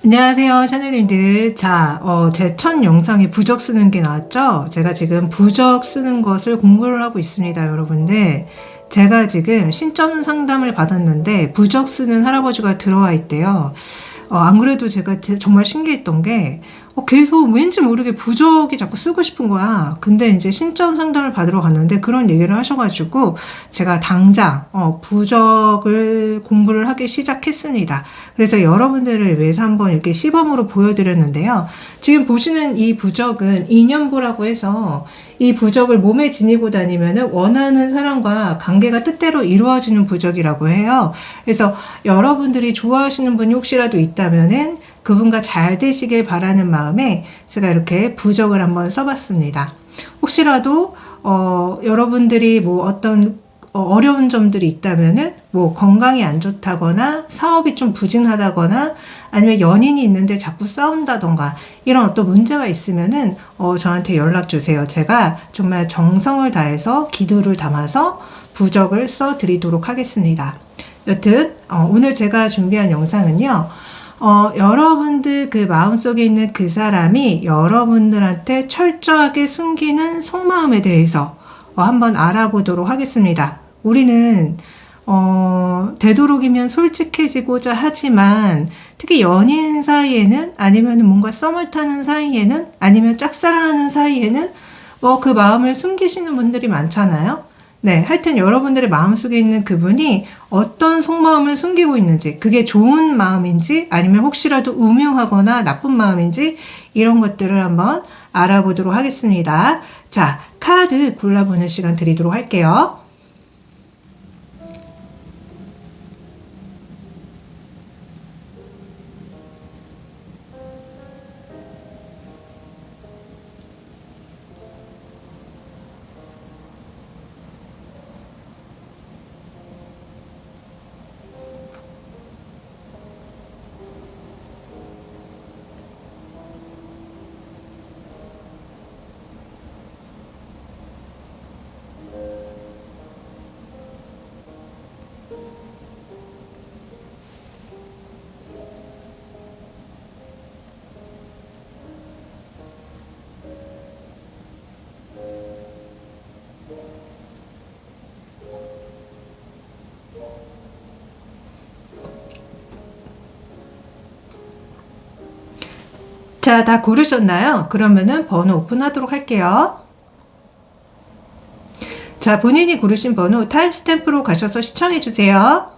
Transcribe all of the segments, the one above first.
안녕하세요, 샤넬님들. 자, 제 첫 영상에 부적 쓰는 게 나왔죠? 제가 지금 부적 쓰는 것을 공부를 하고 있습니다, 여러분들. 제가 지금 신점 상담을 받았는데 부적 쓰는 할아버지가 들어와 있대요. 안 그래도 제가 정말 신기했던 게 계속 왠지 모르게 부적이 자꾸 쓰고 싶은 거야. 근데 이제 신점 상담을 받으러 갔는데 그런 얘기를 하셔가지고 제가 당장 부적을 공부를 하기 시작했습니다. 그래서 여러분들을 위해서 한번 이렇게 시범으로 보여드렸는데요. 지금 보시는 이 부적은 인연부라고 해서 이 부적을 몸에 지니고 다니면은 원하는 사람과 관계가 뜻대로 이루어지는 부적이라고 해요. 그래서 여러분들이 좋아하시는 분이 혹시라도 있다면은 그분과 잘 되시길 바라는 마음에 제가 이렇게 부적을 한번 써봤습니다. 혹시라도 여러분들이 뭐 어떤 어려운 점들이 있다면은 뭐 건강이 안 좋다거나 사업이 좀 부진하다거나 아니면 연인이 있는데 자꾸 싸운다던가 이런 어떤 문제가 있으면은 저한테 연락 주세요. 제가 정말 정성을 다해서 기도를 담아서 부적을 써 드리도록 하겠습니다. 여튼 오늘 제가 준비한 영상은요. 여러분들 그 마음속에 있는 그 사람이 여러분들한테 철저하게 숨기는 속마음에 대해서 한번 알아보도록 하겠습니다. 우리는 되도록이면 솔직해지고자 하지만 특히 연인 사이에는 아니면 뭔가 썸을 타는 사이에는 아니면 짝사랑하는 사이에는 그 마음을 숨기시는 분들이 많잖아요. 네, 하여튼 여러분들의 마음속에 있는 그분이 어떤 속마음을 숨기고 있는지, 그게 좋은 마음인지 아니면 혹시라도 우명하거나 나쁜 마음인지 이런 것들을 한번 알아보도록 하겠습니다. 자, 카드 골라보는 시간 드리도록 할게요. 자, 다 고르셨나요? 그러면은 번호 오픈하도록 할게요. 자, 본인이 고르신 번호 타임스탬프로 가셔서 시청해 주세요.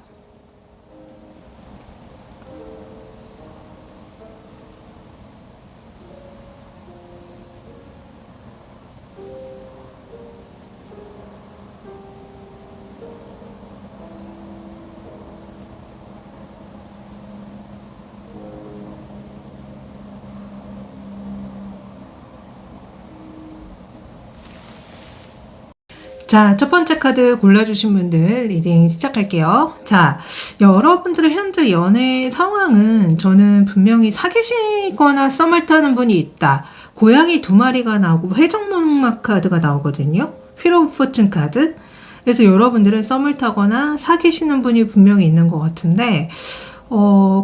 자, 첫 번째 카드 골라주신 분들 리딩 시작할게요. 자, 여러분들의 현재 연애 상황은 저는 분명히 사귀시거나 썸을 타는 분이 있다. 고양이 2마리가 나오고 회전목마 카드가 나오거든요. 휠 오브 포춘 카드. 그래서 여러분들은 썸을 타거나 사귀시는 분이 분명히 있는 것 같은데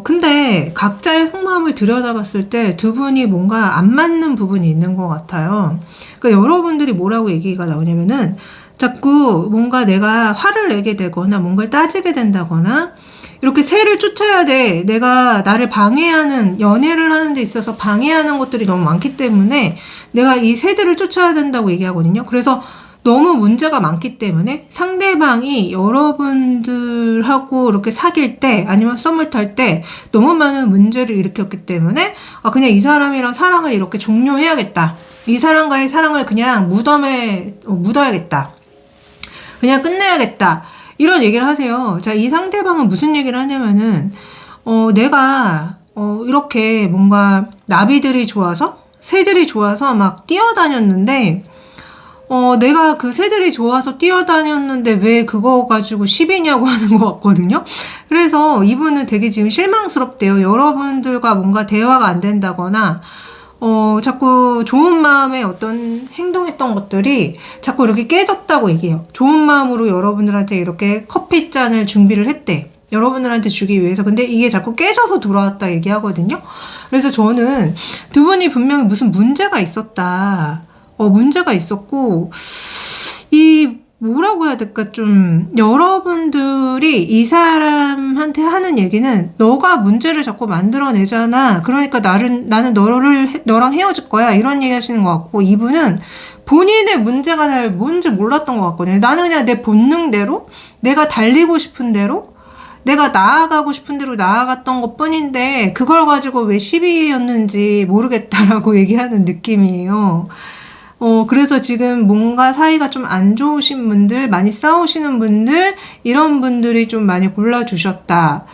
근데 각자의 속마음을 들여다봤을 때 두 분이 뭔가 안 맞는 부분이 있는 것 같아요. 그러니까 여러분들이 뭐라고 얘기가 나오냐면은 자꾸 뭔가 내가 화를 내게 되거나 뭔가를 따지게 된다거나 이렇게 새를 쫓아야 돼. 내가 나를 방해하는, 연애를 하는 데 있어서 방해하는 것들이 너무 많기 때문에 내가 이 새들을 쫓아야 된다고 얘기하거든요. 그래서 너무 문제가 많기 때문에 상대방이 여러분들하고 이렇게 사귈 때 아니면 썸을 탈 때 너무 많은 문제를 일으켰기 때문에 그냥 이 사람이랑 사랑을 이렇게 종료해야겠다. 이 사람과의 사랑을 그냥 무덤에 묻어야겠다. 그냥 끝내야겠다. 이런 얘기를 하세요. 자, 이 상대방은 무슨 얘기를 하냐면은 내가 이렇게 뭔가 나비들이 좋아서 새들이 좋아서 막 뛰어다녔는데 내가 그 새들이 좋아서 뛰어다녔는데 왜 그거 가지고 시비냐고 하는 것 같거든요. 그래서 이분은 되게 지금 실망스럽대요. 여러분들과 뭔가 대화가 안 된다거나 자꾸 좋은 마음에 어떤 행동했던 것들이 자꾸 이렇게 깨졌다고 얘기해요. 좋은 마음으로 여러분들한테 이렇게 커피잔을 준비를 했대. 여러분들한테 주기 위해서. 근데 이게 자꾸 깨져서 돌아왔다 얘기하거든요. 그래서 저는 두 분이 분명히 무슨 문제가 있었다. 문제가 있었고, 뭐라고 해야 될까, 좀, 여러분들이 이 사람한테 하는 얘기는, 너가 문제를 자꾸 만들어내잖아. 그러니까 나는 너랑 헤어질 거야. 이런 얘기 하시는 것 같고, 이분은 본인의 문제가 잘 뭔지 몰랐던 것 같거든요. 나는 그냥 내 본능대로, 내가 달리고 싶은 대로, 내가 나아가고 싶은 대로 나아갔던 것 뿐인데, 그걸 가지고 왜 시비였는지 모르겠다라고 얘기하는 느낌이에요. 그래서 지금 뭔가 사이가 좀 안 좋으신 분들, 많이 싸우시는 분들, 이런 분들이 좀 많이 골라주셨다.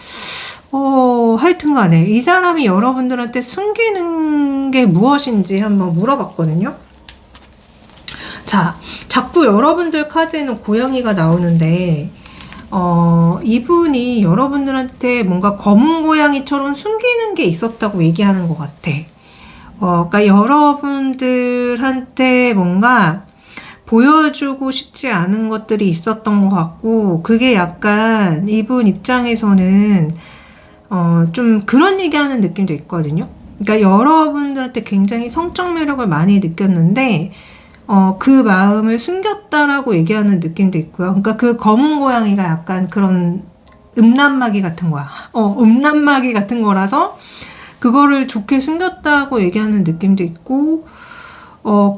하여튼 간에, 이 사람이 여러분들한테 숨기는 게 무엇인지 한번 물어봤거든요. 자, 자꾸 여러분들 카드에는 고양이가 나오는데, 이분이 여러분들한테 뭔가 검은 고양이처럼 숨기는 게 있었다고 얘기하는 것 같아. 그러니까 여러분들한테 뭔가 보여주고 싶지 않은 것들이 있었던 것 같고, 그게 약간 이분 입장에서는 좀 그런 얘기하는 느낌도 있거든요. 그러니까 여러분들한테 굉장히 성적 매력을 많이 느꼈는데 그 마음을 숨겼다라고 얘기하는 느낌도 있고요. 그러니까 그 검은 고양이가 약간 그런 음란마귀 같은 거야. 음란마귀 같은 거라서 그거를 좋게 숨겼다고 얘기하는 느낌도 있고,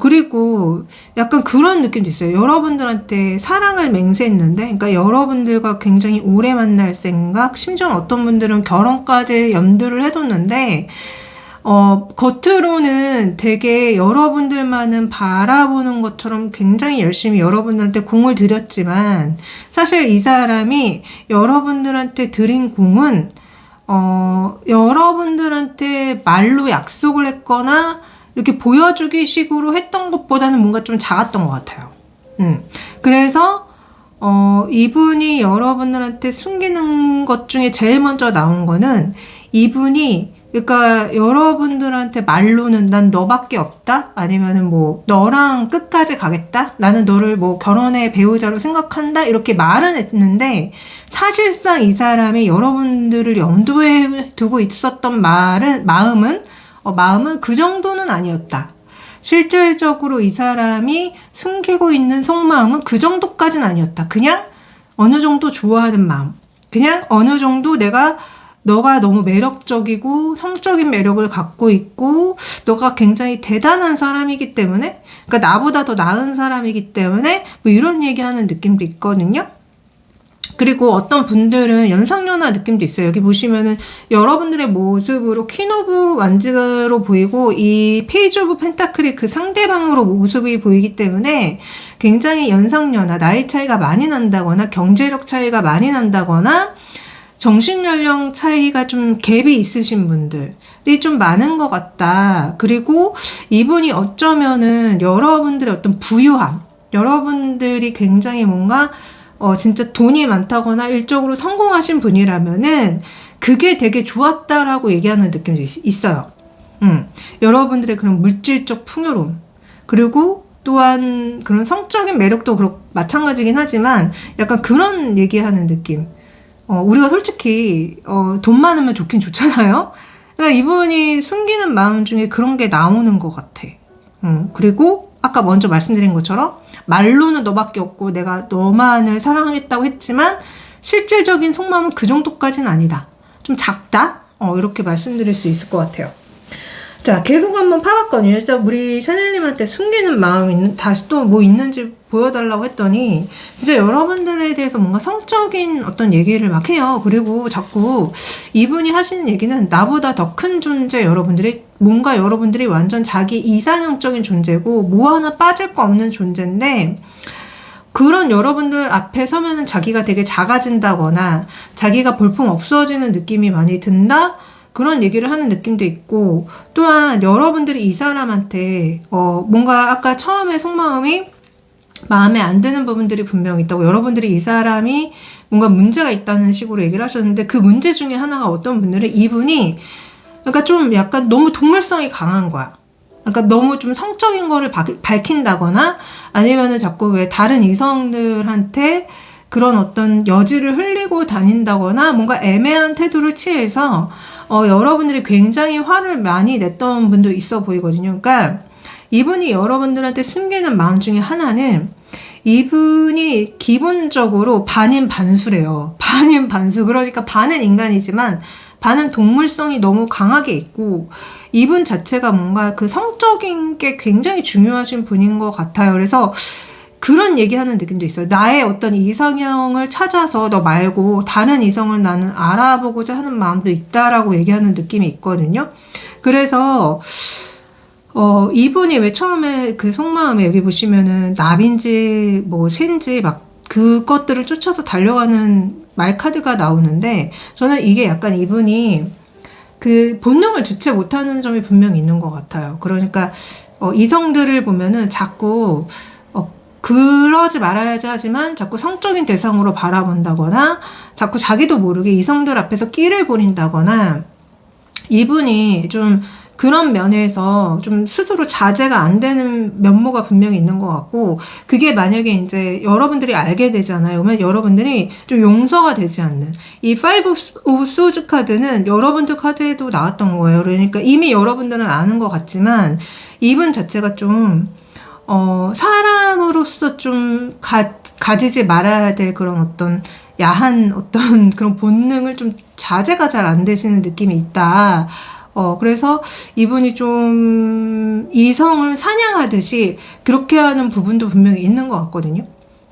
그리고 약간 그런 느낌도 있어요. 여러분들한테 사랑을 맹세했는데, 그러니까 여러분들과 굉장히 오래 만날 생각, 심지어 어떤 분들은 결혼까지 염두를 해뒀는데, 겉으로는 되게 여러분들만은 바라보는 것처럼 굉장히 열심히 여러분들한테 공을 들였지만, 사실 이 사람이 여러분들한테 드린 공은 여러분들한테 말로 약속을 했거나 이렇게 보여주기 식으로 했던 것보다는 뭔가 좀 작았던 것 같아요. 그래서 이분이 여러분들한테 숨기는 것 중에 제일 먼저 나온 거는 이분이 그러니까 여러분들한테 말로는 난 너밖에 없다? 아니면은 뭐 너랑 끝까지 가겠다? 나는 너를 뭐 결혼의 배우자로 생각한다? 이렇게 말은 했는데 사실상 이 사람이 여러분들을 염두에 두고 있었던 마음은 그 정도는 아니었다. 실질적으로 이 사람이 숨기고 있는 속마음은 그 정도까지는 아니었다. 그냥 어느 정도 좋아하는 마음. 그냥 어느 정도 너가 너무 매력적이고 성적인 매력을 갖고 있고 너가 굉장히 대단한 사람이기 때문에 그러니까 나보다 더 나은 사람이기 때문에 뭐 이런 얘기하는 느낌도 있거든요. 그리고 어떤 분들은 연상연하 느낌도 있어요. 여기 보시면은 여러분들의 모습으로 퀸 오브 완즈로 보이고 이 페이지 오브 펜타클이 그 상대방으로 모습이 보이기 때문에 굉장히 연상연하, 나이 차이가 많이 난다거나 경제력 차이가 많이 난다거나 정신연령 차이가 좀 갭이 있으신 분들이 좀 많은 것 같다. 그리고 이분이 어쩌면은 여러분들의 어떤 부유함, 여러분들이 굉장히 뭔가 진짜 돈이 많다거나 일적으로 성공하신 분이라면은 그게 되게 좋았다라고 얘기하는 느낌도 있어요. 여러분들의 그런 물질적 풍요로움, 그리고 또한 그런 성적인 매력도 마찬가지긴 하지만 약간 그런 얘기하는 느낌. 우리가 솔직히 돈 많으면 좋긴 좋잖아요. 그러니까 이분이 숨기는 마음 중에 그런 게 나오는 것 같아. 그리고 아까 먼저 말씀드린 것처럼 말로는 너밖에 없고 내가 너만을 사랑하겠다고 했지만 실질적인 속마음은 그 정도까지는 아니다. 좀 작다? 이렇게 말씀드릴 수 있을 것 같아요. 자, 계속 한번 파봤거든요. 일단 우리 샤넬님한테 숨기는 마음이 다시 또 뭐 있는지 보여달라고 했더니 진짜 여러분들에 대해서 뭔가 성적인 어떤 얘기를 막 해요. 그리고 자꾸 이분이 하시는 얘기는 나보다 더 큰 존재, 뭔가 여러분들이 완전 자기 이상형적인 존재고 뭐 하나 빠질 거 없는 존재인데, 그런 여러분들 앞에 서면은 자기가 되게 작아진다거나 자기가 볼품 없어지는 느낌이 많이 든다? 그런 얘기를 하는 느낌도 있고, 또한 여러분들이 이 사람한테 뭔가 아까 처음에 속마음이 마음에 안 드는 부분들이 분명히 있다고, 여러분들이 이 사람이 뭔가 문제가 있다는 식으로 얘기를 하셨는데, 그 문제 중에 하나가 어떤 분들은 이분이 그러니까 좀 약간 너무 동물성이 강한 거야. 그러니까 너무 좀 성적인 거를 밝힌다거나 아니면은 자꾸 왜 다른 이성들한테 그런 어떤 여지를 흘리고 다닌다거나 뭔가 애매한 태도를 취해서 여러분들이 굉장히 화를 많이 냈던 분도 있어 보이거든요. 그러니까 이분이 여러분들한테 숨기는 마음 중에 하나는, 이분이 기본적으로 반인 반수래요. 반인 반수. 그러니까 반은 인간이지만 반은 동물성이 너무 강하게 있고, 이분 자체가 뭔가 그 성적인 게 굉장히 중요하신 분인 것 같아요. 그래서 그런 얘기하는 느낌도 있어요. 나의 어떤 이상형을 찾아서 너 말고 다른 이성을 나는 알아보고자 하는 마음도 있다라고 얘기하는 느낌이 있거든요. 그래서 이분이 왜 처음에 그 속마음에 여기 보시면은 나비인지 뭐 새인지 막 그것들을 쫓아서 달려가는 말카드가 나오는데, 저는 이게 약간 이분이 그 본능을 주체 못하는 점이 분명히 있는 것 같아요. 그러니까 이성들을 보면은 자꾸 그러지 말아야지 하지만 자꾸 성적인 대상으로 바라본다거나 자꾸 자기도 모르게 이성들 앞에서 끼를 부린다거나, 이분이 좀 그런 면에서 좀 스스로 자제가 안 되는 면모가 분명히 있는 것 같고, 그게 만약에 이제 여러분들이 알게 되잖아요. 그러면 여러분들이 좀 용서가 되지 않는, 이 Five of Swords 카드는 여러분들 카드에도 나왔던 거예요. 그러니까 이미 여러분들은 아는 것 같지만 이분 자체가 좀 사람으로서 좀 가지지 말아야 될 그런 어떤 야한 어떤 그런 본능을 좀 자제가 잘 안 되시는 느낌이 있다. 그래서 이분이 좀 이성을 사냥하듯이 그렇게 하는 부분도 분명히 있는 것 같거든요.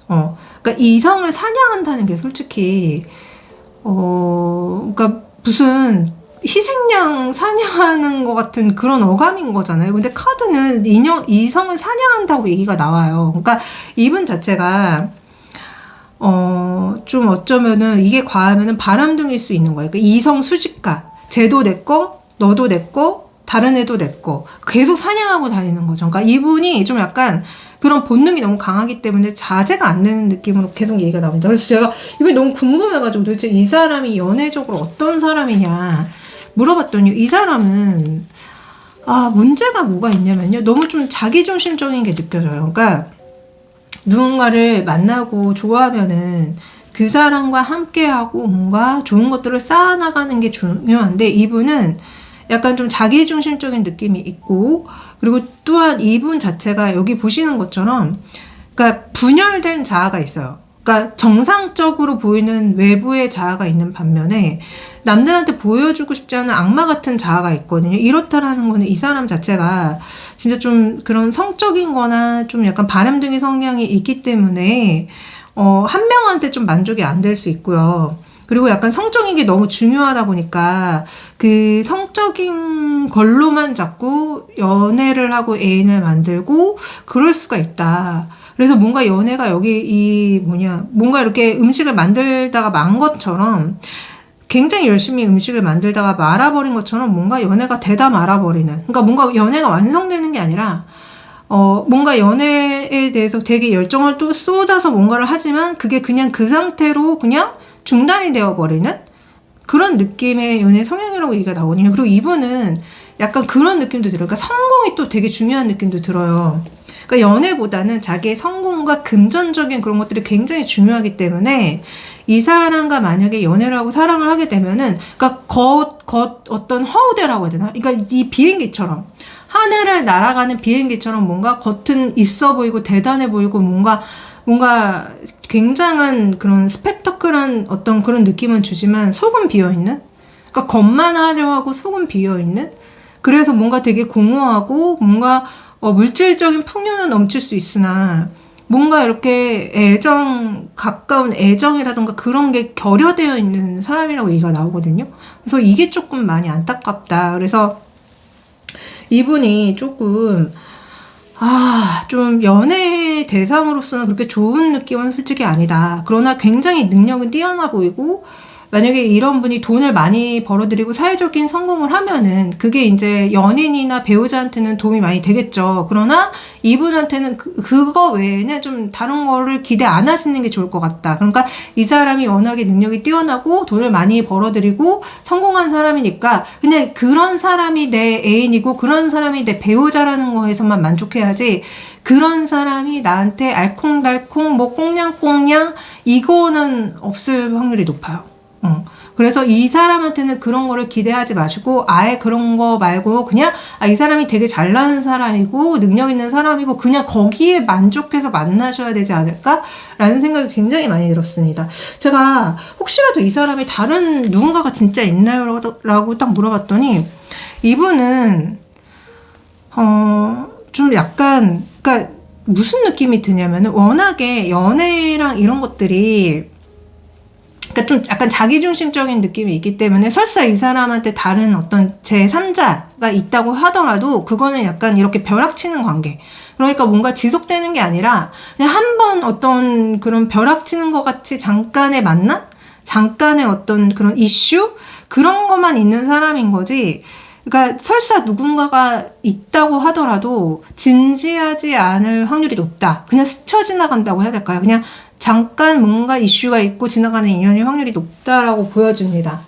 그러니까 이성을 사냥한다는 게 솔직히, 그러니까 무슨 희생양 사냥하는 것 같은 그런 어감인 거잖아요. 근데 카드는 이성을 사냥한다고 얘기가 나와요. 그러니까 이분 자체가 좀 어쩌면은 이게 과하면은 바람둥일 수 있는 거예요. 그러니까 이성 수집가, 쟤도 내 거, 너도 내 거, 다른 애도 내 거, 계속 사냥하고 다니는 거죠. 그러니까 이분이 좀 약간 그런 본능이 너무 강하기 때문에 자제가 안 되는 느낌으로 계속 얘기가 나옵니다. 그래서 제가 이분이 너무 궁금해가지고 도대체 이 사람이 연애적으로 어떤 사람이냐 물어봤더니, 이 사람은 문제가 뭐가 있냐면요, 너무 좀 자기중심적인 게 느껴져요. 그러니까 누군가를 만나고 좋아하면은 그 사람과 함께하고 뭔가 좋은 것들을 쌓아나가는 게 중요한데, 이분은 약간 좀 자기중심적인 느낌이 있고, 그리고 또한 이분 자체가 여기 보시는 것처럼 그러니까 분열된 자아가 있어요. 그러니까 정상적으로 보이는 외부의 자아가 있는 반면에 남들한테 보여주고 싶지 않은 악마 같은 자아가 있거든요. 이렇다라는 거는 이 사람 자체가 진짜 좀 그런 성적인 거나 좀 약간 바람둥이 성향이 있기 때문에 한 명한테 좀 만족이 안 될 수 있고요. 그리고 약간 성적인 게 너무 중요하다 보니까 그 성적인 걸로만 자꾸 연애를 하고 애인을 만들고 그럴 수가 있다. 그래서 뭔가 연애가 여기 뭔가 이렇게 음식을 만들다가 만 것처럼, 굉장히 열심히 음식을 만들다가 말아버린 것처럼 뭔가 연애가 되다 말아버리는, 그러니까 뭔가 연애가 완성되는 게 아니라 뭔가 연애에 대해서 되게 열정을 또 쏟아서 뭔가를 하지만 그게 그냥 그 상태로 그냥 중단이 되어버리는 그런 느낌의 연애 성향이라고 얘기가 나오거든요. 그리고 이분은 약간 그런 느낌도 들어요. 그러니까 성공이 또 되게 중요한 느낌도 들어요. 그러니까 연애보다는 자기의 성공과 금전적인 그런 것들이 굉장히 중요하기 때문에 이 사람과 만약에 연애를 하고 사랑을 하게 되면은, 그러니까 어떤 허우대라고 해야 되나? 그러니까 이 비행기처럼, 하늘을 날아가는 비행기처럼 뭔가 겉은 있어 보이고 대단해 보이고 뭔가 굉장한 그런 스펙터클한 어떤 그런 느낌은 주지만 속은 비어있는? 그러니까 겉만 화려하고 속은 비어있는? 그래서 뭔가 되게 공허하고 뭔가 물질적인 풍요는 넘칠 수 있으나 뭔가 이렇게 가까운 애정이라던가 그런 게 결여되어 있는 사람이라고 얘기가 나오거든요. 그래서 이게 조금 많이 안타깝다. 그래서 이분이 조금, 좀 연애 대상으로서는 그렇게 좋은 느낌은 솔직히 아니다. 그러나 굉장히 능력은 뛰어나 보이고, 만약에 이런 분이 돈을 많이 벌어들이고 사회적인 성공을 하면은 그게 이제 연인이나 배우자한테는 도움이 많이 되겠죠. 그러나 이분한테는 그거 외에는 좀 다른 거를 기대 안 하시는 게 좋을 것 같다. 그러니까 이 사람이 워낙에 능력이 뛰어나고 돈을 많이 벌어들이고 성공한 사람이니까 그냥 그런 사람이 내 애인이고 그런 사람이 내 배우자라는 거에서만 만족해야지, 그런 사람이 나한테 알콩달콩 뭐 꽁냥꽁냥 이거는 없을 확률이 높아요. 그래서 이 사람한테는 그런 거를 기대하지 마시고 아예 그런 거 말고 그냥 이 사람이 되게 잘나는 사람이고 능력 있는 사람이고 그냥 거기에 만족해서 만나셔야 되지 않을까라는 생각이 굉장히 많이 들었습니다. 제가 혹시라도 이 사람이 다른 누군가가 진짜 있나요? 라고 딱 물어봤더니 이분은 좀 약간, 그러니까 무슨 느낌이 드냐면은 워낙에 연애랑 이런 것들이 그러니까 좀 약간 자기중심적인 느낌이 있기 때문에 설사 이 사람한테 다른 어떤 제3자가 있다고 하더라도 그거는 약간 이렇게 벼락치는 관계. 그러니까 뭔가 지속되는 게 아니라 그냥 한 번 어떤 그런 벼락치는 것 같이 잠깐의 만남? 잠깐의 어떤 그런 이슈? 그런 것만 있는 사람인 거지. 그러니까 설사 누군가가 있다고 하더라도 진지하지 않을 확률이 높다. 그냥 스쳐 지나간다고 해야 될까요? 그냥 잠깐 뭔가 이슈가 있고 지나가는 인연의 확률이 높다라고 보여집니다.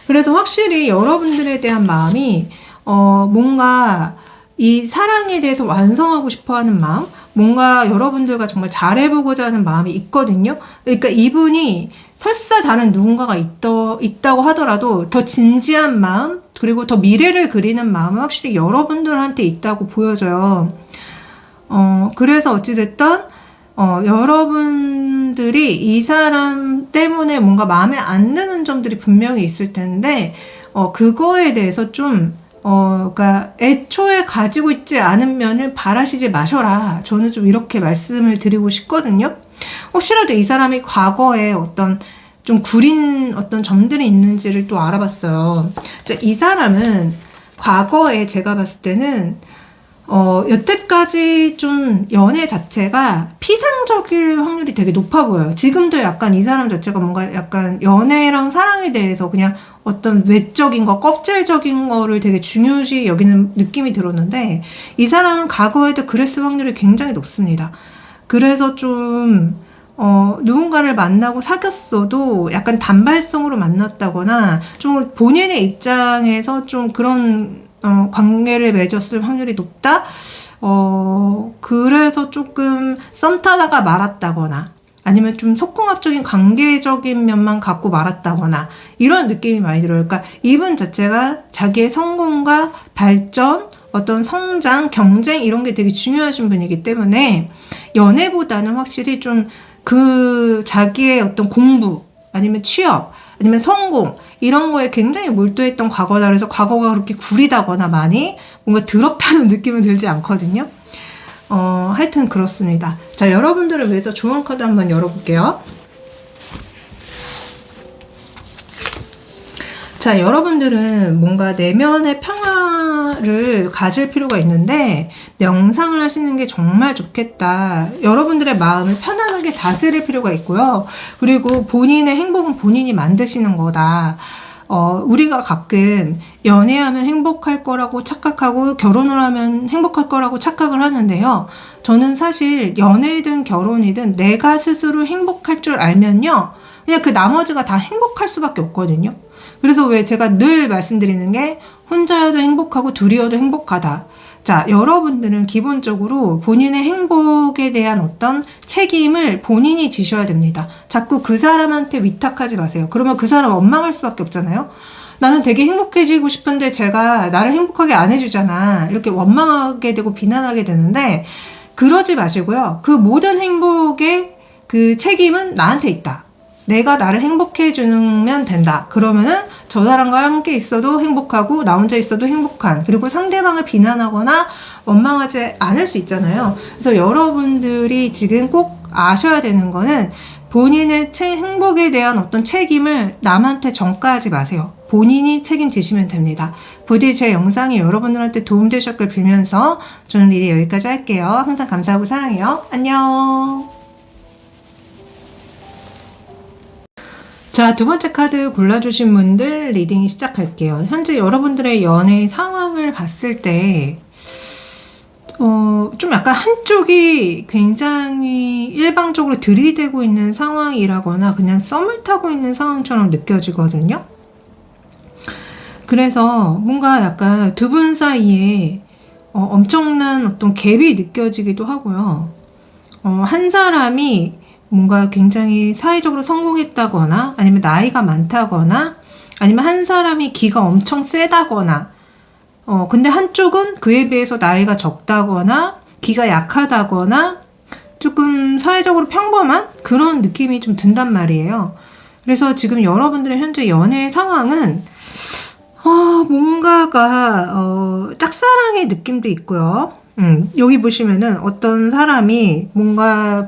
그래서 확실히 여러분들에 대한 마음이 뭔가 이 사랑에 대해서 완성하고 싶어하는 마음, 뭔가 여러분들과 정말 잘해보고자 하는 마음이 있거든요. 그러니까 이분이 설사 다른 누군가가 있다고 하더라도 더 진지한 마음, 그리고 더 미래를 그리는 마음은 확실히 여러분들한테 있다고 보여져요. 그래서 어찌됐든 여러분들이 이 사람 때문에 뭔가 마음에 안 드는 점들이 분명히 있을 텐데, 그거에 대해서 좀, 그러니까 애초에 가지고 있지 않은 면을 바라시지 마셔라. 저는 좀 이렇게 말씀을 드리고 싶거든요. 혹시라도 이 사람이 과거에 어떤 좀 구린 어떤 점들이 있는지를 또 알아봤어요. 이 사람은 과거에 제가 봤을 때는 여태까지 좀 연애 자체가 피상적일 확률이 되게 높아 보여요. 지금도 약간 이 사람 자체가 뭔가 약간 연애랑 사랑에 대해서 그냥 어떤 외적인 거, 껍질적인 거를 되게 중요시 여기는 느낌이 들었는데, 이 사람은 과거에도 그랬을 확률이 굉장히 높습니다. 그래서 좀, 누군가를 만나고 사귀었어도 약간 단발성으로 만났다거나, 좀 본인의 입장에서 좀 그런 관계를 맺었을 확률이 높다? 그래서 조금 썸 타다가 말았다거나, 아니면 좀 속궁합적인 관계적인 면만 갖고 말았다거나, 이런 느낌이 많이 들어요. 그러니까 이분 자체가 자기의 성공과 발전, 어떤 성장, 경쟁, 이런 게 되게 중요하신 분이기 때문에, 연애보다는 확실히 좀 자기의 어떤 공부, 아니면 취업, 아니면 성공, 이런 거에 굉장히 몰두했던 과거다. 그래서 과거가 그렇게 구리다거나 많이 뭔가 더럽다는 느낌은 들지 않거든요. 하여튼 그렇습니다. 자, 여러분들을 위해서 조언 카드 한번 열어볼게요. 자, 여러분들은 뭔가 내면의 평화를 가질 필요가 있는데 명상을 하시는 게 정말 좋겠다. 여러분들의 마음을 편안하게 다스릴 필요가 있고요. 그리고 본인의 행복은 본인이 만드시는 거다. 우리가 가끔 연애하면 행복할 거라고 착각하고 결혼을 하면 행복할 거라고 착각을 하는데요. 저는 사실 연애든 결혼이든 내가 스스로 행복할 줄 알면요. 그냥 그 나머지가 다 행복할 수밖에 없거든요. 그래서 왜 제가 늘 말씀드리는 게 혼자여도 행복하고 둘이어도 행복하다. 자, 여러분들은 기본적으로 본인의 행복에 대한 어떤 책임을 본인이 지셔야 됩니다. 자꾸 그 사람한테 위탁하지 마세요. 그러면 그 사람 원망할 수밖에 없잖아요. 나는 되게 행복해지고 싶은데 제가 나를 행복하게 안 해주잖아. 이렇게 원망하게 되고 비난하게 되는데 그러지 마시고요. 그 모든 행복의 그 책임은 나한테 있다. 내가 나를 행복해 주면 된다. 그러면은 저 사람과 함께 있어도 행복하고 나 혼자 있어도 행복한, 그리고 상대방을 비난하거나 원망하지 않을 수 있잖아요. 그래서 여러분들이 지금 꼭 아셔야 되는 거는 본인의 행복에 대한 어떤 책임을 남한테 전가하지 마세요. 본인이 책임지시면 됩니다. 부디 제 영상이 여러분들한테 도움되셨길 빌면서 저는 이제 여기까지 할게요. 항상 감사하고 사랑해요. 안녕. 자, 두 번째 카드 골라주신 분들 리딩 시작할게요. 현재 여러분들의 연애 상황을 봤을 때 좀 약간 한쪽이 굉장히 일방적으로 들이대고 있는 상황이라거나 그냥 썸을 타고 있는 상황처럼 느껴지거든요. 그래서 뭔가 약간 두 분 사이에 엄청난 어떤 갭이 느껴지기도 하고요. 한 사람이 뭔가 굉장히 사회적으로 성공했다거나 아니면 나이가 많다거나 아니면 한 사람이 기가 엄청 세다거나 근데 한쪽은 그에 비해서 나이가 적다거나 기가 약하다거나 조금 사회적으로 평범한 그런 느낌이 좀 든단 말이에요. 그래서 지금 여러분들의 현재 연애 상황은 뭔가가 짝사랑의 느낌도 있고요. 여기 보시면은 어떤 사람이 뭔가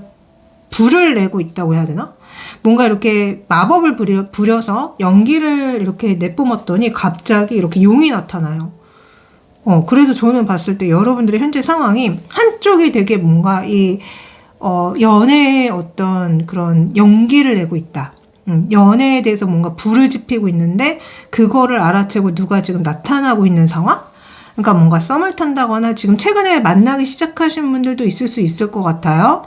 불을 내고 있다고 해야 되나? 뭔가 이렇게 마법을 부려서 연기를 이렇게 내뿜었더니 갑자기 이렇게 용이 나타나요. 그래서 저는 봤을 때 여러분들의 현재 상황이 한쪽이 되게 뭔가 연애의 어떤 그런 연기를 내고 있다. 연애에 대해서 뭔가 불을 지피고 있는데 그거를 알아채고 누가 지금 나타나고 있는 상황? 그러니까 뭔가 썸을 탄다거나 지금 최근에 만나기 시작하신 분들도 있을 수 있을 것 같아요.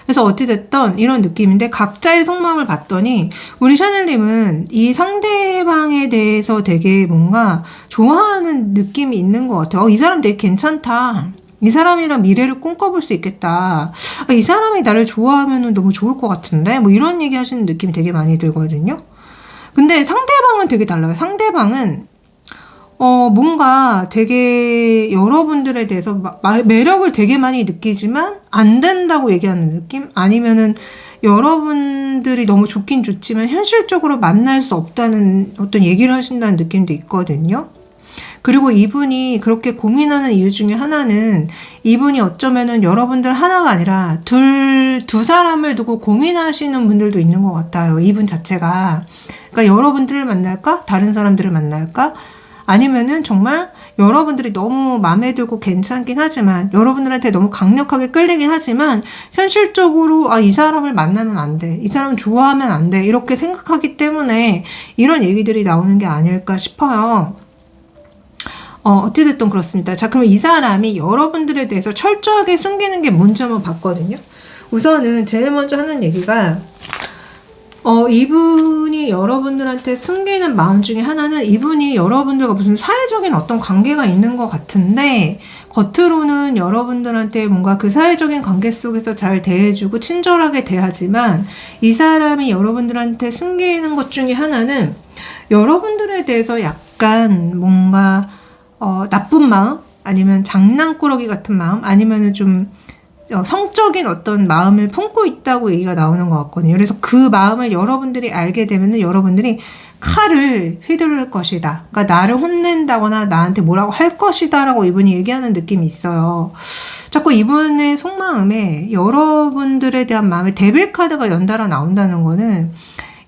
그래서 어찌됐든 이런 느낌인데 각자의 속마음을 봤더니 우리 샤넬님은 이 상대방에 대해서 되게 뭔가 좋아하는 느낌이 있는 것 같아요. 이 사람 되게 괜찮다. 이 사람이랑 미래를 꿈꿔볼 수 있겠다. 이 사람이 나를 좋아하면 너무 좋을 것 같은데 뭐 이런 얘기 하시는 느낌이 되게 많이 들거든요. 근데 상대방은 되게 달라요. 상대방은 뭔가 되게 여러분들에 대해서 매력을 되게 많이 느끼지만 안 된다고 얘기하는 느낌? 아니면은 여러분들이 너무 좋긴 좋지만 현실적으로 만날 수 없다는 어떤 얘기를 하신다는 느낌도 있거든요. 그리고 이분이 그렇게 고민하는 이유 중에 하나는 이분이 어쩌면은 여러분들 하나가 아니라 두 사람을 두고 고민하시는 분들도 있는 것 같아요. 이분 자체가. 그러니까 여러분들을 만날까? 다른 사람들을 만날까? 아니면은 정말 여러분들이 너무 마음에 들고 괜찮긴 하지만 여러분들한테 너무 강력하게 끌리긴 하지만 현실적으로 이 사람을 만나면 안 돼. 이 사람 좋아하면 안 돼. 이렇게 생각하기 때문에 이런 얘기들이 나오는 게 아닐까 싶어요. 어찌됐든 그렇습니다. 자, 그럼 이 사람이 여러분들에 대해서 철저하게 숨기는 게 뭔지 한번 봤거든요. 우선은 제일 먼저 하는 얘기가 이분이 여러분들한테 숨기는 마음 중에 하나는 이분이 여러분들과 무슨 사회적인 어떤 관계가 있는 것 같은데 겉으로는 여러분들한테 뭔가 그 사회적인 관계 속에서 잘 대해주고 친절하게 대하지만 이 사람이 여러분들한테 숨기는 것 중에 하나는 여러분들에 대해서 약간 뭔가 나쁜 마음 아니면 장난꾸러기 같은 마음 아니면은 좀 성적인 어떤 마음을 품고 있다고 얘기가 나오는 것 같거든요. 그래서 그 마음을 여러분들이 알게 되면은 여러분들이 칼을 휘두를 것이다. 그러니까 나를 혼낸다거나 나한테 뭐라고 할 것이다 라고 이분이 얘기하는 느낌이 있어요. 자꾸 이분의 속마음에 여러분들에 대한 마음에 데빌 카드가 연달아 나온다는 거는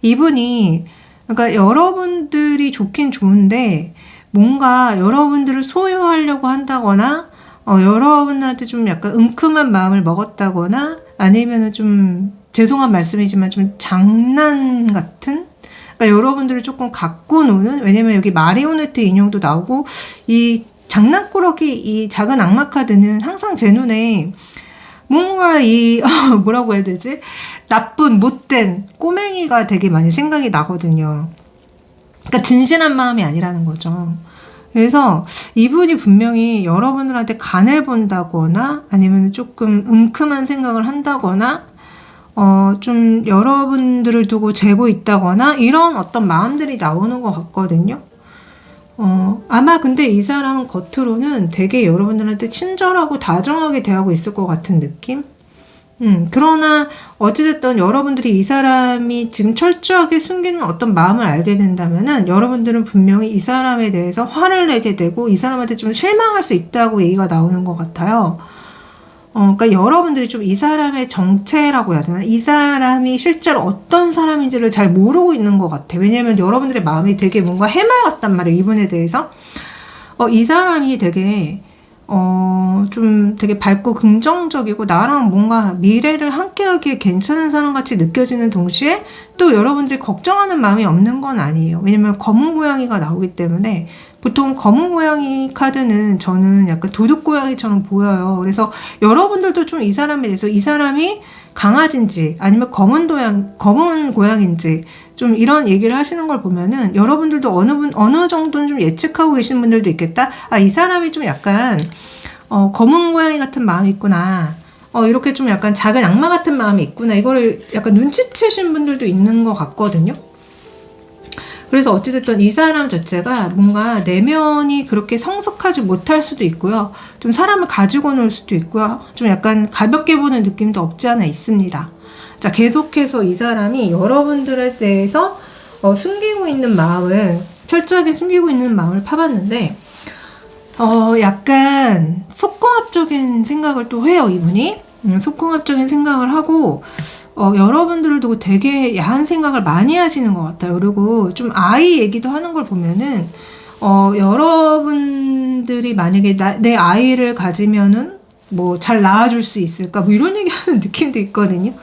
이분이 그러니까 여러분들이 좋긴 좋은데 뭔가 여러분들을 소유하려고 한다거나 여러분들한테 좀 약간 은큼한 마음을 먹었다거나 아니면은 좀 죄송한 말씀이지만 좀 장난 같은 그러니까 여러분들을 조금 갖고 노는, 왜냐면 여기 마리오네트 인형도 나오고 이 장난꾸러기 이 작은 악마 카드는 항상 제 눈에 뭔가 이 뭐라고 해야 되지? 나쁜 못된 꼬맹이가 되게 많이 생각이 나거든요. 그러니까 진실한 마음이 아니라는 거죠. 그래서 이분이 분명히 여러분들한테 간을 본다거나 아니면 조금 은큼한 생각을 한다거나 좀 여러분들을 두고 재고 있다거나 이런 어떤 마음들이 나오는 것 같거든요. 아마 근데 이 사람은 겉으로는 되게 여러분들한테 친절하고 다정하게 대하고 있을 것 같은 느낌? 그러나 어찌됐든 여러분들이 이 사람이 지금 철저하게 숨기는 어떤 마음을 알게 된다면은 여러분들은 분명히 이 사람에 대해서 화를 내게 되고 이 사람한테 좀 실망할 수 있다고 얘기가 나오는 것 같아요. 그러니까 여러분들이 좀 이 사람의 정체라고 해야 되나? 이 사람이 실제로 어떤 사람인지를 잘 모르고 있는 것 같아. 왜냐면 여러분들의 마음이 되게 뭔가 해말 같단 말이에요. 이분에 대해서. 이 사람이 되게 좀 되게 밝고 긍정적이고 나랑 뭔가 미래를 함께하기에 괜찮은 사람 같이 느껴지는 동시에 또 여러분들이 걱정하는 마음이 없는 건 아니에요. 왜냐면 검은 고양이가 나오기 때문에 보통 검은 고양이 카드는 저는 약간 도둑 고양이처럼 보여요. 그래서 여러분들도 좀 이 사람에 대해서 이 사람이 강아지인지 아니면 검은 고양인지 좀 이런 얘기를 하시는 걸 보면은 여러분들도 어느 정도는 좀 예측하고 계신 분들도 있겠다. 이 사람이 좀 약간 검은 고양이 같은 마음이 있구나. 이렇게 좀 약간 작은 악마 같은 마음이 있구나. 이거를 약간 눈치채신 분들도 있는 것 같거든요. 그래서 어찌됐든 이 사람 자체가 뭔가 내면이 그렇게 성숙하지 못할 수도 있고요. 좀 사람을 가지고 놀 수도 있고요. 좀 약간 가볍게 보는 느낌도 없지 않아 있습니다. 자, 계속해서 이 사람이 여러분들에 대해서 숨기고 있는 마음을, 철저하게 숨기고 있는 마음을 파봤는데, 약간 속공합적인 생각을 또 해요, 이분이. 속공합적인 생각을 하고, 여러분들을 두고 되게 야한 생각을 많이 하시는 것 같아요. 그리고 좀 아이 얘기도 하는 걸 보면은, 여러분들이 만약에 내 아이를 가지면은 뭐 잘 낳아줄 수 있을까? 뭐 이런 얘기 하는 느낌도 있거든요.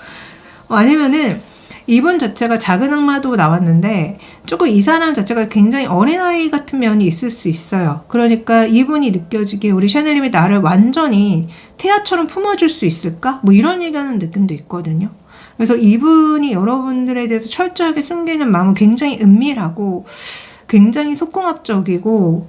아니면은 이분 자체가 작은 악마도 나왔는데 조금 이 사람 자체가 굉장히 어린아이 같은 면이 있을 수 있어요. 그러니까 이분이 느껴지기에 우리 샤넬님이 나를 완전히 태아처럼 품어줄 수 있을까? 뭐 이런 얘기하는 느낌도 있거든요. 그래서 이분이 여러분들에 대해서 철저하게 숨기는 마음은 굉장히 은밀하고 굉장히 속공합적이고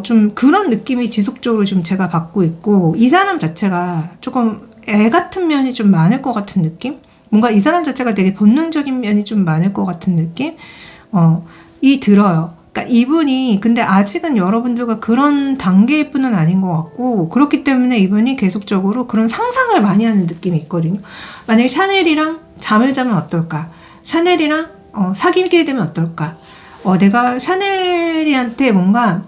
좀 그런 느낌이 지속적으로 좀 제가 받고 있고, 이 사람 자체가 조금 애 같은 면이 좀 많을 것 같은 느낌? 뭔가 이 사람 자체가 되게 본능적인 면이 좀 많을 것 같은 느낌? 이 들어요. 그러니까 이분이 근데 아직은 여러분들과 그런 단계의 분은 아닌 것 같고, 그렇기 때문에 이분이 계속적으로 그런 상상을 많이 하는 느낌이 있거든요. 만약에 샤넬이랑 잠을 자면 어떨까? 샤넬이랑 사귀게 되면 어떨까? 내가 샤넬이한테 뭔가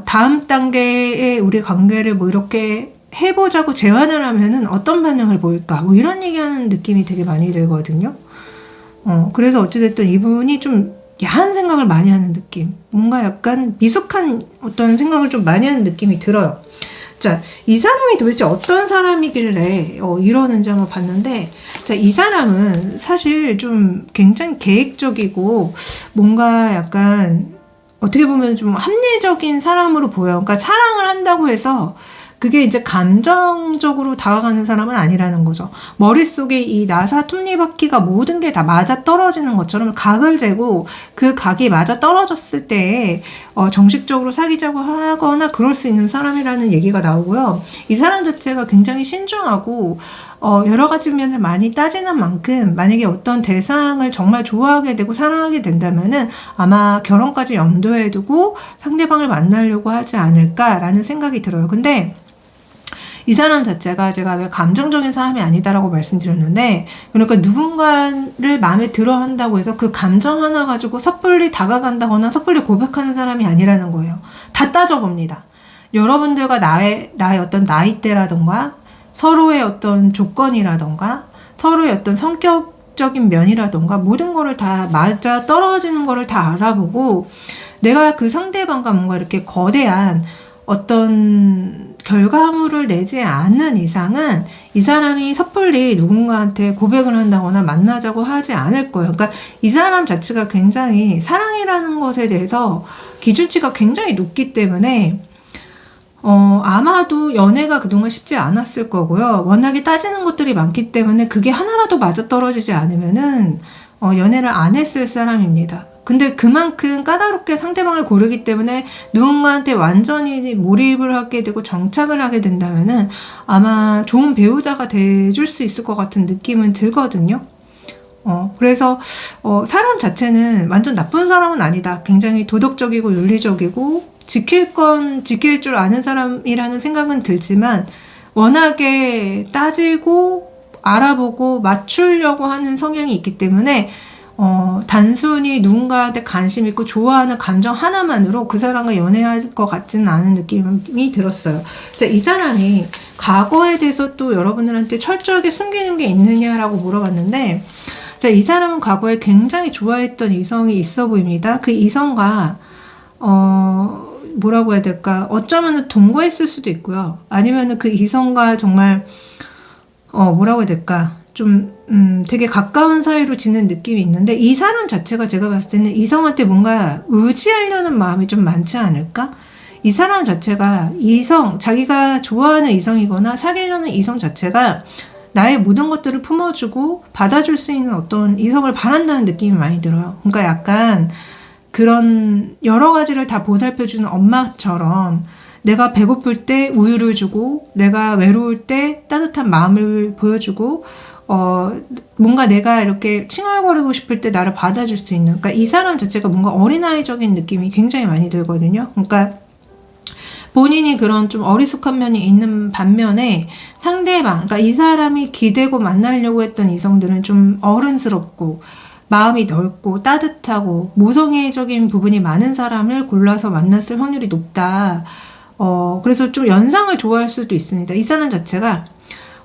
다음 단계의 우리 관계를 뭐 이렇게 해보자고 제안을 하면은 어떤 반응을 보일까? 뭐 이런 얘기하는 느낌이 되게 많이 들거든요. 그래서 어찌됐든 이분이 좀 야한 생각을 많이 하는 느낌. 뭔가 약간 미숙한 어떤 생각을 좀 많이 하는 느낌이 들어요. 자, 이 사람이 도대체 어떤 사람이길래 이러는지 한번 봤는데, 자, 이 사람은 사실 좀 굉장히 계획적이고 뭔가 약간 어떻게 보면 좀 합리적인 사람으로 보여요. 그러니까 사랑을 한다고 해서 그게 이제 감정적으로 다가가는 사람은 아니라는 거죠. 머릿속에 이 나사 톱니바퀴가 모든 게 다 맞아 떨어지는 것처럼 각을 재고 그 각이 맞아 떨어졌을 때 정식적으로 사귀자고 하거나 그럴 수 있는 사람이라는 얘기가 나오고요. 이 사람 자체가 굉장히 신중하고 여러 가지 면을 많이 따지는 만큼 만약에 어떤 대상을 정말 좋아하게 되고 사랑하게 된다면은 아마 결혼까지 염두에 두고 상대방을 만나려고 하지 않을까라는 생각이 들어요. 근데 이 사람 자체가 제가 왜 감정적인 사람이 아니다라고 말씀드렸는데, 그러니까 누군가를 마음에 들어 한다고 해서 그 감정 하나 가지고 섣불리 다가간다거나 섣불리 고백하는 사람이 아니라는 거예요. 다 따져봅니다. 여러분들과 나의 어떤 나이대라던가 서로의 어떤 조건이라던가 서로의 어떤 성격적인 면이라던가 모든 거를 다 맞아 떨어지는 거를 다 알아보고, 내가 그 상대방과 뭔가 이렇게 거대한 어떤 결과물을 내지 않는 이상은 이 사람이 섣불리 누군가한테 고백을 한다거나 만나자고 하지 않을 거예요. 그러니까 이 사람 자체가 굉장히 사랑이라는 것에 대해서 기준치가 굉장히 높기 때문에 아마도 연애가 그동안 쉽지 않았을 거고요. 워낙에 따지는 것들이 많기 때문에 그게 하나라도 맞아떨어지지 않으면은 연애를 안 했을 사람입니다. 근데 그만큼 까다롭게 상대방을 고르기 때문에 누군가한테 완전히 몰입을 하게 되고 정착을 하게 된다면은 아마 좋은 배우자가 돼줄 수 있을 것 같은 느낌은 들거든요. 그래서 사람 자체는 완전 나쁜 사람은 아니다. 굉장히 도덕적이고 윤리적이고 지킬 건 지킬 줄 아는 사람이라는 생각은 들지만 워낙에 따지고 알아보고 맞추려고 하는 성향이 있기 때문에 단순히 누군가한테 관심 있고 좋아하는 감정 하나만으로 그 사람과 연애할 것 같지는 않은 느낌이 들었어요. 자, 이 사람이 과거에 대해서 또 여러분들한테 철저하게 숨기는 게 있느냐라고 물어봤는데, 자, 이 사람은 과거에 굉장히 좋아했던 이성이 있어 보입니다. 그 이성과 뭐라고 해야 될까? 어쩌면 동거했을 수도 있고요. 아니면 그 이성과 정말 뭐라고 해야 될까? 좀 되게 가까운 사이로 지낸 느낌이 있는데, 이 사람 자체가 제가 봤을 때는 이성한테 뭔가 의지하려는 마음이 좀 많지 않을까? 이 사람 자체가 자기가 좋아하는 이성이거나 사귀려는 이성 자체가 나의 모든 것들을 품어주고 받아줄 수 있는 어떤 이성을 바란다는 느낌이 많이 들어요. 그러니까 약간 그런 여러 가지를 다 보살펴주는 엄마처럼 내가 배고플 때 우유를 주고, 내가 외로울 때 따뜻한 마음을 보여주고, 뭔가 내가 이렇게 칭얼거리고 싶을 때 나를 받아줄 수 있는, 그러니까 이 사람 자체가 뭔가 어린아이적인 느낌이 굉장히 많이 들거든요. 그러니까 본인이 그런 좀 어리숙한 면이 있는 반면에 상대방, 그러니까 이 사람이 기대고 만나려고 했던 이성들은 좀 어른스럽고 마음이 넓고 따뜻하고 모성애적인 부분이 많은 사람을 골라서 만났을 확률이 높다. 그래서 좀 연상을 좋아할 수도 있습니다. 이 사람 자체가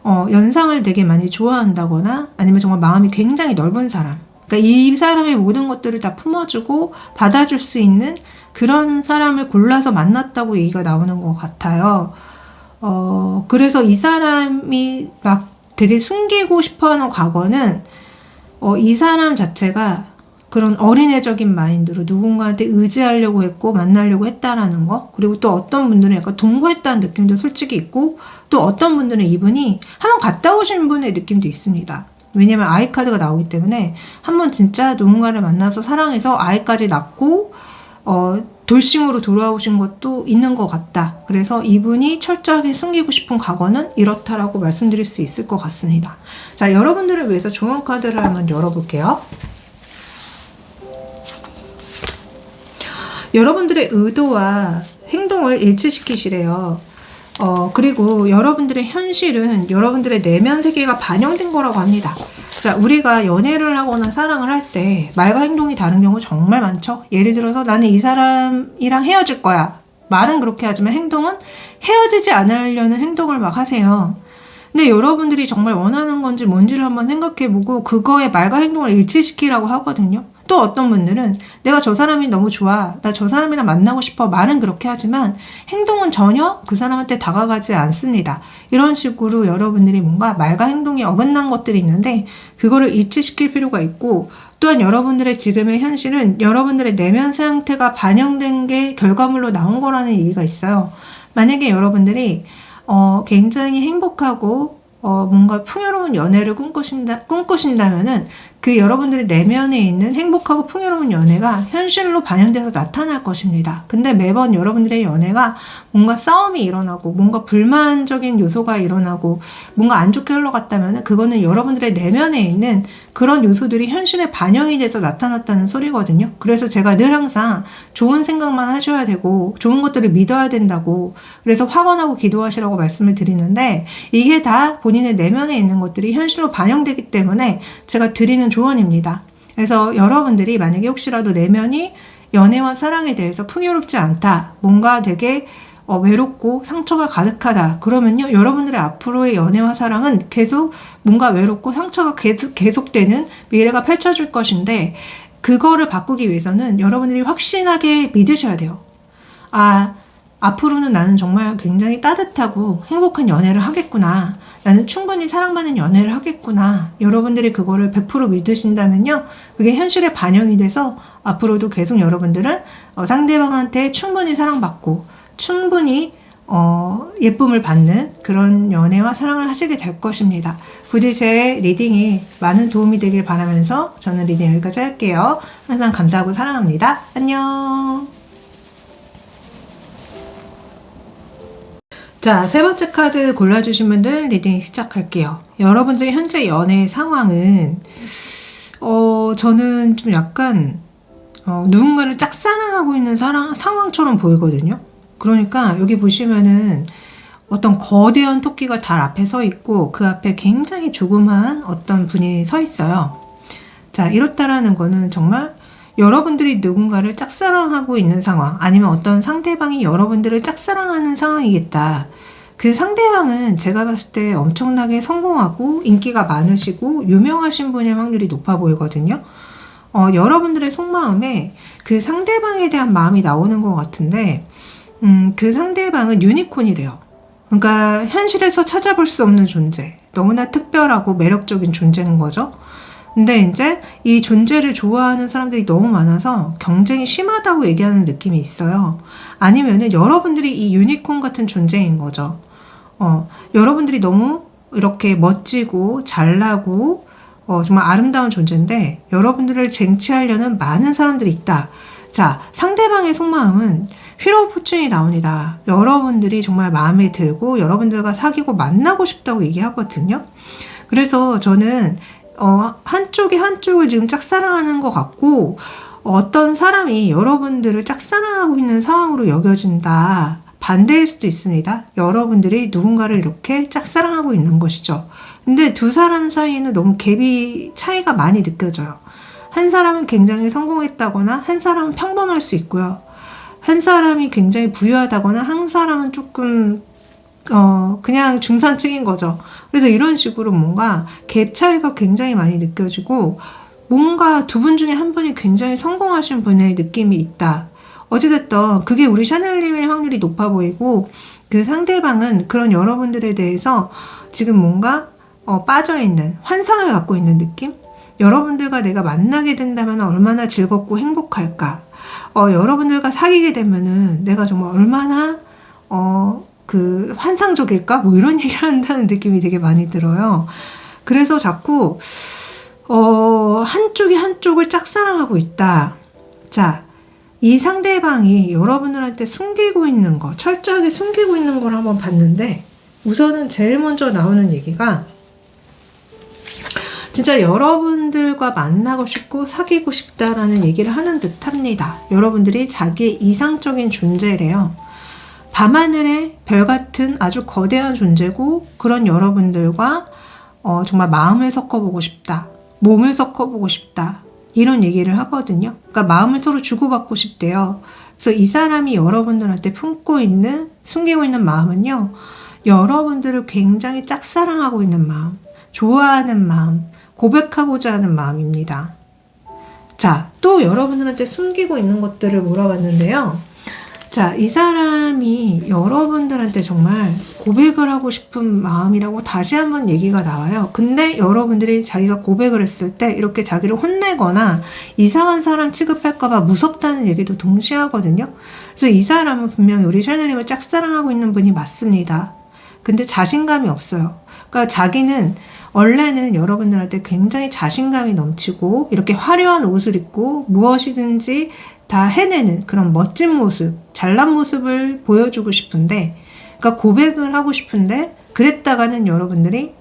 연상을 되게 많이 좋아한다거나 아니면 정말 마음이 굉장히 넓은 사람. 그러니까 이 사람의 모든 것들을 다 품어주고 받아줄 수 있는 그런 사람을 골라서 만났다고 얘기가 나오는 것 같아요. 그래서 이 사람이 막 되게 숨기고 싶어하는 과거는 이 사람 자체가 그런 어린애적인 마인드로 누군가한테 의지하려고 했고 만나려고 했다라는 거, 그리고 또 어떤 분들은 약간 동거했다는 느낌도 솔직히 있고, 또 어떤 분들은 이분이 한번 갔다 오신 분의 느낌도 있습니다. 왜냐면 아이카드가 나오기 때문에 한번 진짜 누군가를 만나서 사랑해서 아이까지 낳고 돌싱으로 돌아오신 것도 있는 것 같다. 그래서 이분이 철저하게 숨기고 싶은 과거는 이렇다라고 말씀드릴 수 있을 것 같습니다. 자, 여러분들을 위해서 조언 카드를 한번 열어볼게요. 여러분들의 의도와 행동을 일치시키시래요. 그리고 여러분들의 현실은 여러분들의 내면 세계가 반영된 거라고 합니다. 자, 우리가 연애를 하거나 사랑을 할 때 말과 행동이 다른 경우 정말 많죠. 예를 들어서 나는 이 사람이랑 헤어질 거야. 말은 그렇게 하지만 행동은 헤어지지 않으려는 행동을 막 하세요. 근데 여러분들이 정말 원하는 건지 뭔지를 한번 생각해보고 그거에 말과 행동을 일치시키라고 하거든요. 또 어떤 분들은 내가 저 사람이 너무 좋아, 나 저 사람이랑 만나고 싶어, 말은 그렇게 하지만 행동은 전혀 그 사람한테 다가가지 않습니다. 이런 식으로 여러분들이 뭔가 말과 행동이 어긋난 것들이 있는데 그거를 일치시킬 필요가 있고, 또한 여러분들의 지금의 현실은 여러분들의 내면 상태가 반영된 게 결과물로 나온 거라는 얘기가 있어요. 만약에 여러분들이 굉장히 행복하고 뭔가 풍요로운 연애를 꿈꾸신다면은 그 여러분들의 내면에 있는 행복하고 풍요로운 연애가 현실로 반영돼서 나타날 것입니다. 근데 매번 여러분들의 연애가 뭔가 싸움이 일어나고 뭔가 불만적인 요소가 일어나고 뭔가 안 좋게 흘러갔다면은 그거는 여러분들의 내면에 있는 그런 요소들이 현실에 반영이 돼서 나타났다는 소리거든요. 그래서 제가 늘 항상 좋은 생각만 하셔야 되고 좋은 것들을 믿어야 된다고, 그래서 확언하고 기도하시라고 말씀을 드리는데, 이게 다 본인의 내면에 있는 것들이 현실로 반영되기 때문에 제가 드리는 조언입니다. 그래서 여러분들이 만약에 혹시라도 내면이 연애와 사랑에 대해서 풍요롭지 않다, 뭔가 되게 외롭고 상처가 가득하다, 그러면요 여러분들의 앞으로의 연애와 사랑은 계속 뭔가 외롭고 상처가 계속되는 미래가 펼쳐질 것인데, 그거를 바꾸기 위해서는 여러분들이 확신하게 믿으셔야 돼요. 앞으로는 나는 정말 굉장히 따뜻하고 행복한 연애를 하겠구나. 나는 충분히 사랑받는 연애를 하겠구나. 여러분들이 그거를 100% 믿으신다면요. 그게 현실에 반영이 돼서 앞으로도 계속 여러분들은 상대방한테 충분히 사랑받고 충분히 예쁨을 받는 그런 연애와 사랑을 하시게 될 것입니다. 부디 제 리딩이 많은 도움이 되길 바라면서 저는 리딩 여기까지 할게요. 항상 감사하고 사랑합니다. 안녕. 자, 세 번째 카드 골라주신 분들 리딩 시작할게요. 여러분들의 현재 연애 상황은 저는 좀 약간 누군가를 짝사랑하고 있는 상황처럼 보이거든요. 그러니까 여기 보시면은 어떤 거대한 토끼가 달 앞에 서 있고 그 앞에 굉장히 조그만 어떤 분이 서 있어요. 자, 이렇다라는 거는 정말 여러분들이 누군가를 짝사랑하고 있는 상황, 아니면 어떤 상대방이 여러분들을 짝사랑하는 상황이겠다. 그 상대방은 제가 봤을 때 엄청나게 성공하고 인기가 많으시고 유명하신 분일 확률이 높아 보이거든요. 여러분들의 속마음에 그 상대방에 대한 마음이 나오는 것 같은데 그 상대방은 유니콘이래요. 그러니까 현실에서 찾아볼 수 없는 존재, 너무나 특별하고 매력적인 존재인 거죠. 근데 이제 이 존재를 좋아하는 사람들이 너무 많아서 경쟁이 심하다고 얘기하는 느낌이 있어요. 아니면은 여러분들이 이 유니콘 같은 존재인 거죠. 여러분들이 너무 이렇게 멋지고 잘나고 정말 아름다운 존재인데 여러분들을 쟁취하려는 많은 사람들이 있다. 자, 상대방의 속마음은 휠 포춘이 나옵니다. 여러분들이 정말 마음에 들고 여러분들과 사귀고 만나고 싶다고 얘기하거든요. 그래서 저는 한쪽이 한쪽을 지금 짝사랑하는 것 같고 어떤 사람이 여러분들을 짝사랑하고 있는 상황으로 여겨진다. 반대일 수도 있습니다. 여러분들이 누군가를 이렇게 짝사랑하고 있는 것이죠. 근데 두 사람 사이에는 너무 갭이 차이가 많이 느껴져요. 한 사람은 굉장히 성공했다거나 한 사람은 평범할 수 있고요. 한 사람이 굉장히 부유하다거나 한 사람은 조금 그냥 중산층인 거죠. 그래서 이런 식으로 뭔가 갭 차이가 굉장히 많이 느껴지고 뭔가 두 분 중에 한 분이 굉장히 성공하신 분의 느낌이 있다. 어찌됐든 그게 우리 샤넬님의 확률이 높아 보이고 그 상대방은 그런 여러분들에 대해서 지금 뭔가 빠져있는 환상을 갖고 있는 느낌? 여러분들과 내가 만나게 된다면 얼마나 즐겁고 행복할까? 여러분들과 사귀게 되면은 내가 정말 얼마나 환상적일까? 뭐 이런 얘기를 한다는 느낌이 되게 많이 들어요. 그래서 자꾸 한쪽이 한쪽을 짝사랑하고 있다. 자, 이 상대방이 여러분들한테 숨기고 있는 거, 철저하게 숨기고 있는 걸 한번 봤는데 우선은 제일 먼저 나오는 얘기가 진짜 여러분들과 만나고 싶고 사귀고 싶다라는 얘기를 하는 듯 합니다. 여러분들이 자기의 이상적인 존재래요. 밤하늘의 별 같은 아주 거대한 존재고 그런 여러분들과 정말 마음을 섞어보고 싶다. 몸을 섞어보고 싶다. 이런 얘기를 하거든요. 그러니까 마음을 서로 주고받고 싶대요. 그래서 이 사람이 여러분들한테 품고 있는, 숨기고 있는 마음은요. 여러분들을 굉장히 짝사랑하고 있는 마음, 좋아하는 마음, 고백하고자 하는 마음입니다. 자, 또 여러분들한테 숨기고 있는 것들을 물어봤는데요. 자, 이 사람이 여러분들한테 정말 고백을 하고 싶은 마음이라고 다시 한번 얘기가 나와요. 근데 여러분들이 자기가 고백을 했을 때 이렇게 자기를 혼내거나 이상한 사람 취급할까봐 무섭다는 얘기도 동시에 하거든요. 그래서 이 사람은 분명히 우리 샤넬님을 짝사랑하고 있는 분이 맞습니다. 근데 자신감이 없어요. 그러니까 자기는 원래는 여러분들한테 굉장히 자신감이 넘치고 이렇게 화려한 옷을 입고 무엇이든지 다 해내는 그런 멋진 모습, 잘난 모습을 보여주고 싶은데, 그러니까 고백을 하고 싶은데 그랬다가는 여러분들이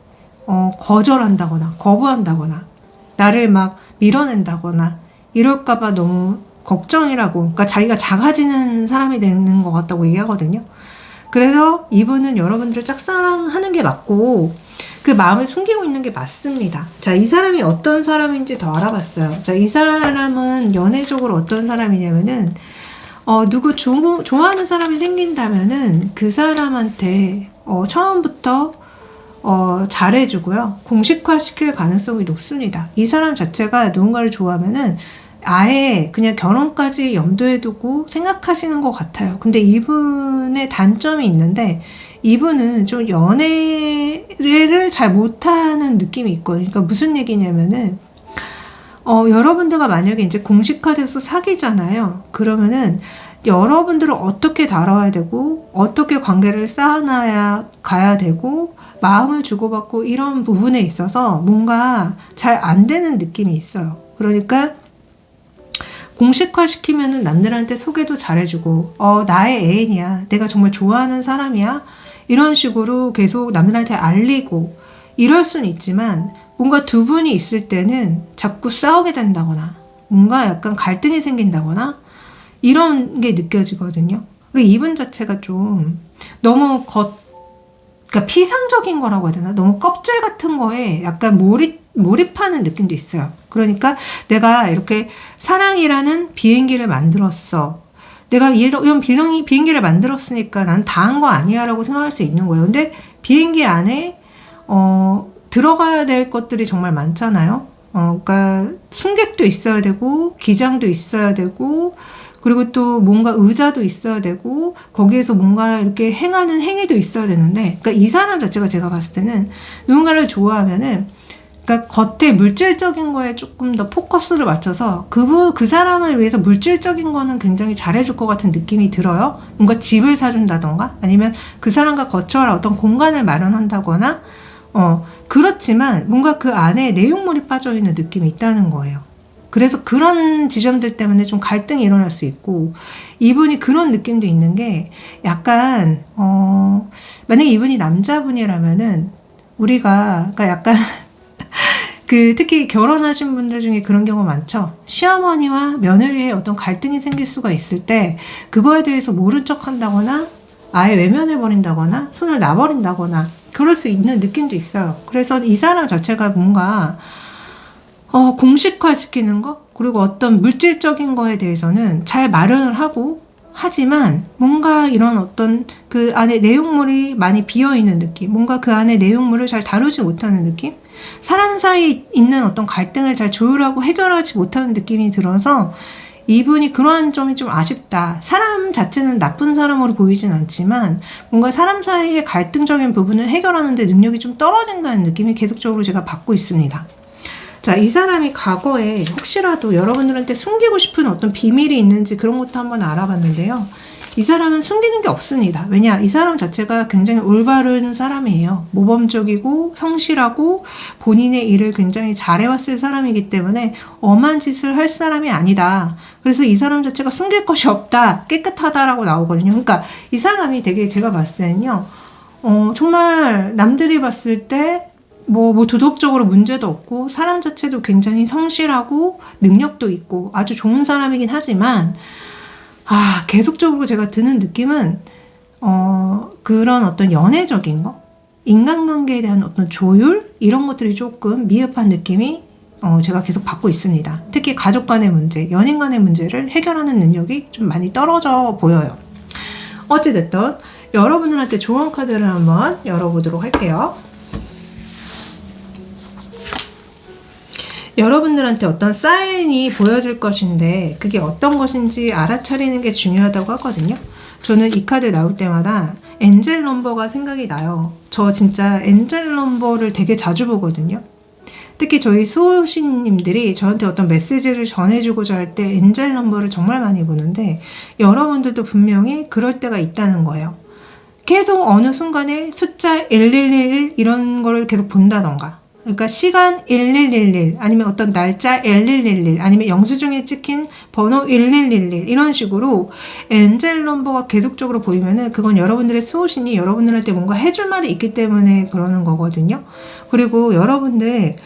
거절한다거나 거부한다거나 나를 막 밀어낸다거나 이럴까봐 너무 걱정이라고, 그러니까 자기가 작아지는 사람이 되는 것 같다고 얘기하거든요. 그래서 이분은 여러분들을 짝사랑하는 게 맞고 그 마음을 숨기고 있는 게 맞습니다. 자, 이 사람이 어떤 사람인지 더 알아봤어요. 자, 이 사람은 연애적으로 어떤 사람이냐면은 누구 좋아하는 사람이 생긴다면은 그 사람한테 처음부터 잘해주고요. 공식화시킬 가능성이 높습니다. 이 사람 자체가 누군가를 좋아하면은 아예 그냥 결혼까지 염두에 두고 생각하시는 것 같아요. 근데 이분의 단점이 있는데, 이분은 좀 연애를 잘 못하는 느낌이 있거든요. 그러니까 무슨 얘기냐면은, 여러분들과 만약에 이제 공식화돼서 사귀잖아요. 그러면은 여러분들을 어떻게 다뤄야 되고, 어떻게 관계를 쌓아놔야 가야 되고, 마음을 주고받고 이런 부분에 있어서 뭔가 잘 안 되는 느낌이 있어요. 그러니까 공식화시키면은 남들한테 소개도 잘해주고, 나의 애인이야. 내가 정말 좋아하는 사람이야. 이런 식으로 계속 남들한테 알리고, 이럴 수는 있지만, 뭔가 두 분이 있을 때는 자꾸 싸우게 된다거나, 뭔가 약간 갈등이 생긴다거나, 이런 게 느껴지거든요. 그리고 이분 자체가 좀 너무 그러니까 피상적인 거라고 해야 되나? 너무 껍질 같은 거에 약간 몰입하는 느낌도 있어요. 그러니까 내가 이렇게 사랑이라는 비행기를 만들었어. 내가 이런 비행기를 만들었으니까 난 다 한 거 아니야 라고 생각할 수 있는 거예요. 근데 비행기 안에 들어가야 될 것들이 정말 많잖아요. 그러니까 승객도 있어야 되고 기장도 있어야 되고 그리고 또 뭔가 의자도 있어야 되고 거기에서 뭔가 이렇게 행하는 행위도 있어야 되는데, 그러니까 이 사람 자체가 제가 봤을 때는 누군가를 좋아하면은 그러니까 겉에 물질적인 거에 조금 더 포커스를 맞춰서 그 사람을 위해서 물질적인 거는 굉장히 잘해줄 것 같은 느낌이 들어요. 뭔가 집을 사준다던가 아니면 그 사람과 거처할 어떤 공간을 마련한다거나 그렇지만 뭔가 그 안에 내용물이 빠져있는 느낌이 있다는 거예요. 그래서 그런 지점들 때문에 좀 갈등이 일어날 수 있고, 이분이 그런 느낌도 있는 게 약간 만약에 이분이 남자분이라면은 우리가 그러니까 약간 특히 결혼하신 분들 중에 그런 경우 많죠. 시어머니와 며느리의 어떤 갈등이 생길 수가 있을 때 그거에 대해서 모른 척 한다거나 아예 외면해버린다거나 손을 놔버린다거나 그럴 수 있는 느낌도 있어요. 그래서 이 사람 자체가 뭔가 공식화시키는 거, 그리고 어떤 물질적인 거에 대해서는 잘 마련을 하고, 하지만 뭔가 이런 어떤 그 안에 내용물이 많이 비어있는 느낌, 뭔가 그 안에 내용물을 잘 다루지 못하는 느낌? 사람 사이에 있는 어떤 갈등을 잘 조율하고 해결하지 못하는 느낌이 들어서 이분이 그러한 점이 좀 아쉽다. 사람 자체는 나쁜 사람으로 보이진 않지만 뭔가 사람 사이의 갈등적인 부분을 해결하는 데 능력이 좀 떨어진다는 느낌이 계속적으로 제가 받고 있습니다. 자, 이 사람이 과거에 혹시라도 여러분들한테 숨기고 싶은 어떤 비밀이 있는지 그런 것도 한번 알아봤는데요. 이 사람은 숨기는 게 없습니다. 왜냐? 이 사람 자체가 굉장히 올바른 사람이에요. 모범적이고 성실하고 본인의 일을 굉장히 잘해왔을 사람이기 때문에 엄한 짓을 할 사람이 아니다. 그래서 이 사람 자체가 숨길 것이 없다. 깨끗하다라고 나오거든요. 그러니까 이 사람이 되게 제가 봤을 때는요. 정말 남들이 봤을 때 뭐 도덕적으로 문제도 없고 사람 자체도 굉장히 성실하고 능력도 있고 아주 좋은 사람이긴 하지만 계속적으로 제가 드는 느낌은 그런 어떤 연애적인 거, 인간관계에 대한 어떤 조율 이런 것들이 조금 미흡한 느낌이 제가 계속 받고 있습니다. 특히 가족 간의 문제, 연인 간의 문제를 해결하는 능력이 좀 많이 떨어져 보여요. 어찌됐든 여러분들한테 조언 카드를 한번 열어보도록 할게요. 여러분들한테 어떤 사인이 보여질 것인데 그게 어떤 것인지 알아차리는 게 중요하다고 하거든요. 저는 이 카드 나올 때마다 엔젤 넘버가 생각이 나요. 저 진짜 엔젤 넘버를 되게 자주 보거든요. 특히 저희 수호신님들이 저한테 어떤 메시지를 전해주고자 할 때 엔젤 넘버를 정말 많이 보는데 여러분들도 분명히 그럴 때가 있다는 거예요. 계속 어느 순간에 숫자 1111 이런 거를 계속 본다던가, 그러니까 시간 1111 아니면 어떤 날짜 1111 아니면 영수증에 찍힌 번호 1111 이런 식으로 엔젤 넘버가 계속적으로 보이면은 그건 여러분들의 수호신이 여러분들한테 뭔가 해줄 말이 있기 때문에 그러는 거거든요. 그리고 여러분들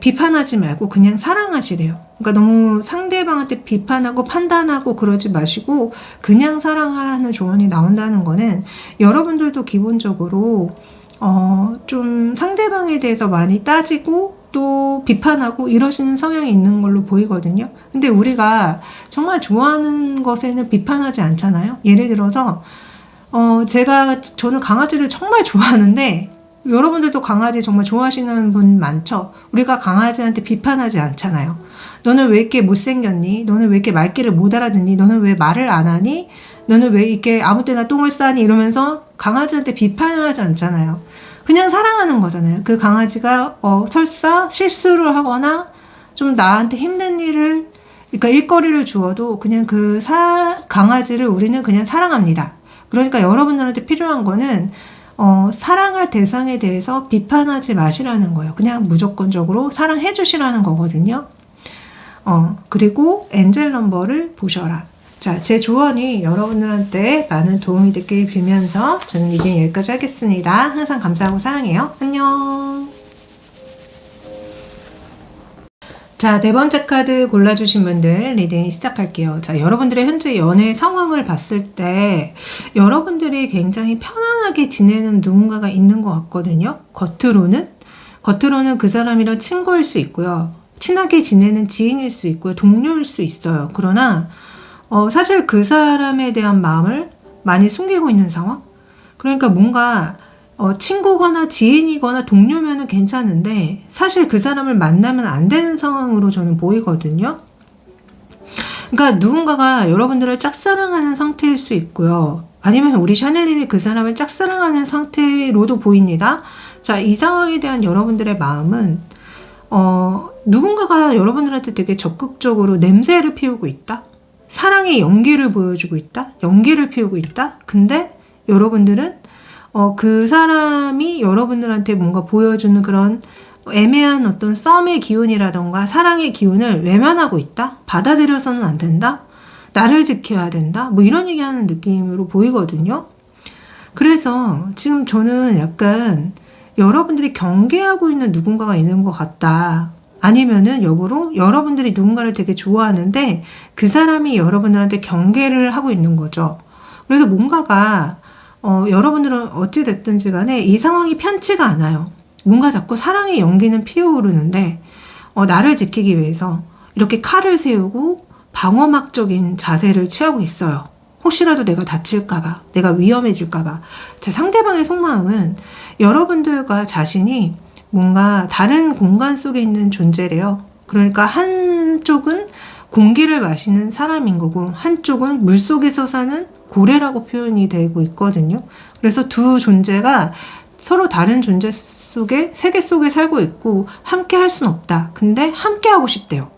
비판하지 말고 그냥 사랑하시래요. 그러니까 너무 상대방한테 비판하고 판단하고 그러지 마시고 그냥 사랑하라는 조언이 나온다는 거는 여러분들도 기본적으로 좀 상대방에 대해서 많이 따지고 또 비판하고 이러시는 성향이 있는 걸로 보이거든요. 근데 우리가 정말 좋아하는 것에는 비판하지 않잖아요. 예를 들어서 저는 강아지를 정말 좋아하는데 여러분들도 강아지 정말 좋아하시는 분 많죠? 우리가 강아지한테 비판하지 않잖아요. 너는 왜 이렇게 못생겼니? 너는 왜 이렇게 말귀를 못 알아듣니? 너는 왜 말을 안 하니? 너는 왜 이렇게 아무 때나 똥을 싸니? 이러면서 강아지한테 비판을 하지 않잖아요. 그냥 사랑하는 거잖아요. 그 강아지가 설사 실수를 하거나 좀 나한테 힘든 일을, 그러니까 일거리를 주어도 그냥 그 강아지를 우리는 그냥 사랑합니다. 그러니까 여러분들한테 필요한 거는 사랑할 대상에 대해서 비판하지 마시라는 거예요. 그냥 무조건적으로 사랑해 주시라는 거거든요. 그리고 엔젤 넘버를 보셔라. 자, 제 조언이 여러분들한테 많은 도움이 됐길 빌면서 저는 리딩 여기까지 하겠습니다. 항상 감사하고 사랑해요. 안녕. 자, 네 번째 카드 골라주신 분들 리딩 시작할게요. 자, 여러분들의 현재 연애 상황을 봤을 때 여러분들이 굉장히 편안하게 지내는 누군가가 있는 것 같거든요. 겉으로는 그 사람이랑 친구일 수 있고요. 친하게 지내는 지인일 수 있고요. 동료일 수 있어요. 그러나 사실 그 사람에 대한 마음을 많이 숨기고 있는 상황? 그러니까 뭔가 친구거나 지인이거나 동료면은 괜찮은데 사실 그 사람을 만나면 안 되는 상황으로 저는 보이거든요. 그러니까 누군가가 여러분들을 짝사랑하는 상태일 수 있고요. 아니면 우리 샤넬님이 그 사람을 짝사랑하는 상태로도 보입니다. 자, 이 상황에 대한 여러분들의 마음은 누군가가 여러분들한테 되게 적극적으로 냄새를 피우고 있다? 사랑의 연기를 보여주고 있다? 연기를 피우고 있다? 근데 여러분들은 그 사람이 여러분들한테 뭔가 보여주는 그런 애매한 어떤 썸의 기운이라던가 사랑의 기운을 외면하고 있다? 받아들여서는 안 된다? 나를 지켜야 된다? 뭐 이런 얘기하는 느낌으로 보이거든요. 그래서 지금 저는 약간 여러분들이 경계하고 있는 누군가가 있는 것 같다. 아니면은 역으로 여러분들이 누군가를 되게 좋아하는데 그 사람이 여러분들한테 경계를 하고 있는 거죠. 그래서 뭔가가 여러분들은 어찌됐든지 간에 이 상황이 편치가 않아요. 뭔가 자꾸 사랑의 연기는 피어오르는데 나를 지키기 위해서 이렇게 칼을 세우고 방어막적인 자세를 취하고 있어요. 혹시라도 내가 다칠까봐, 내가 위험해질까봐. 제 상대방의 속마음은 여러분들과 자신이 뭔가 다른 공간 속에 있는 존재래요. 그러니까 한쪽은 공기를 마시는 사람인 거고 한쪽은 물속에서 사는 고래라고 표현이 되고 있거든요. 그래서 두 존재가 서로 다른 존재 속에, 세계 속에 살고 있고 함께 할 순 없다. 근데 함께 하고 싶대요.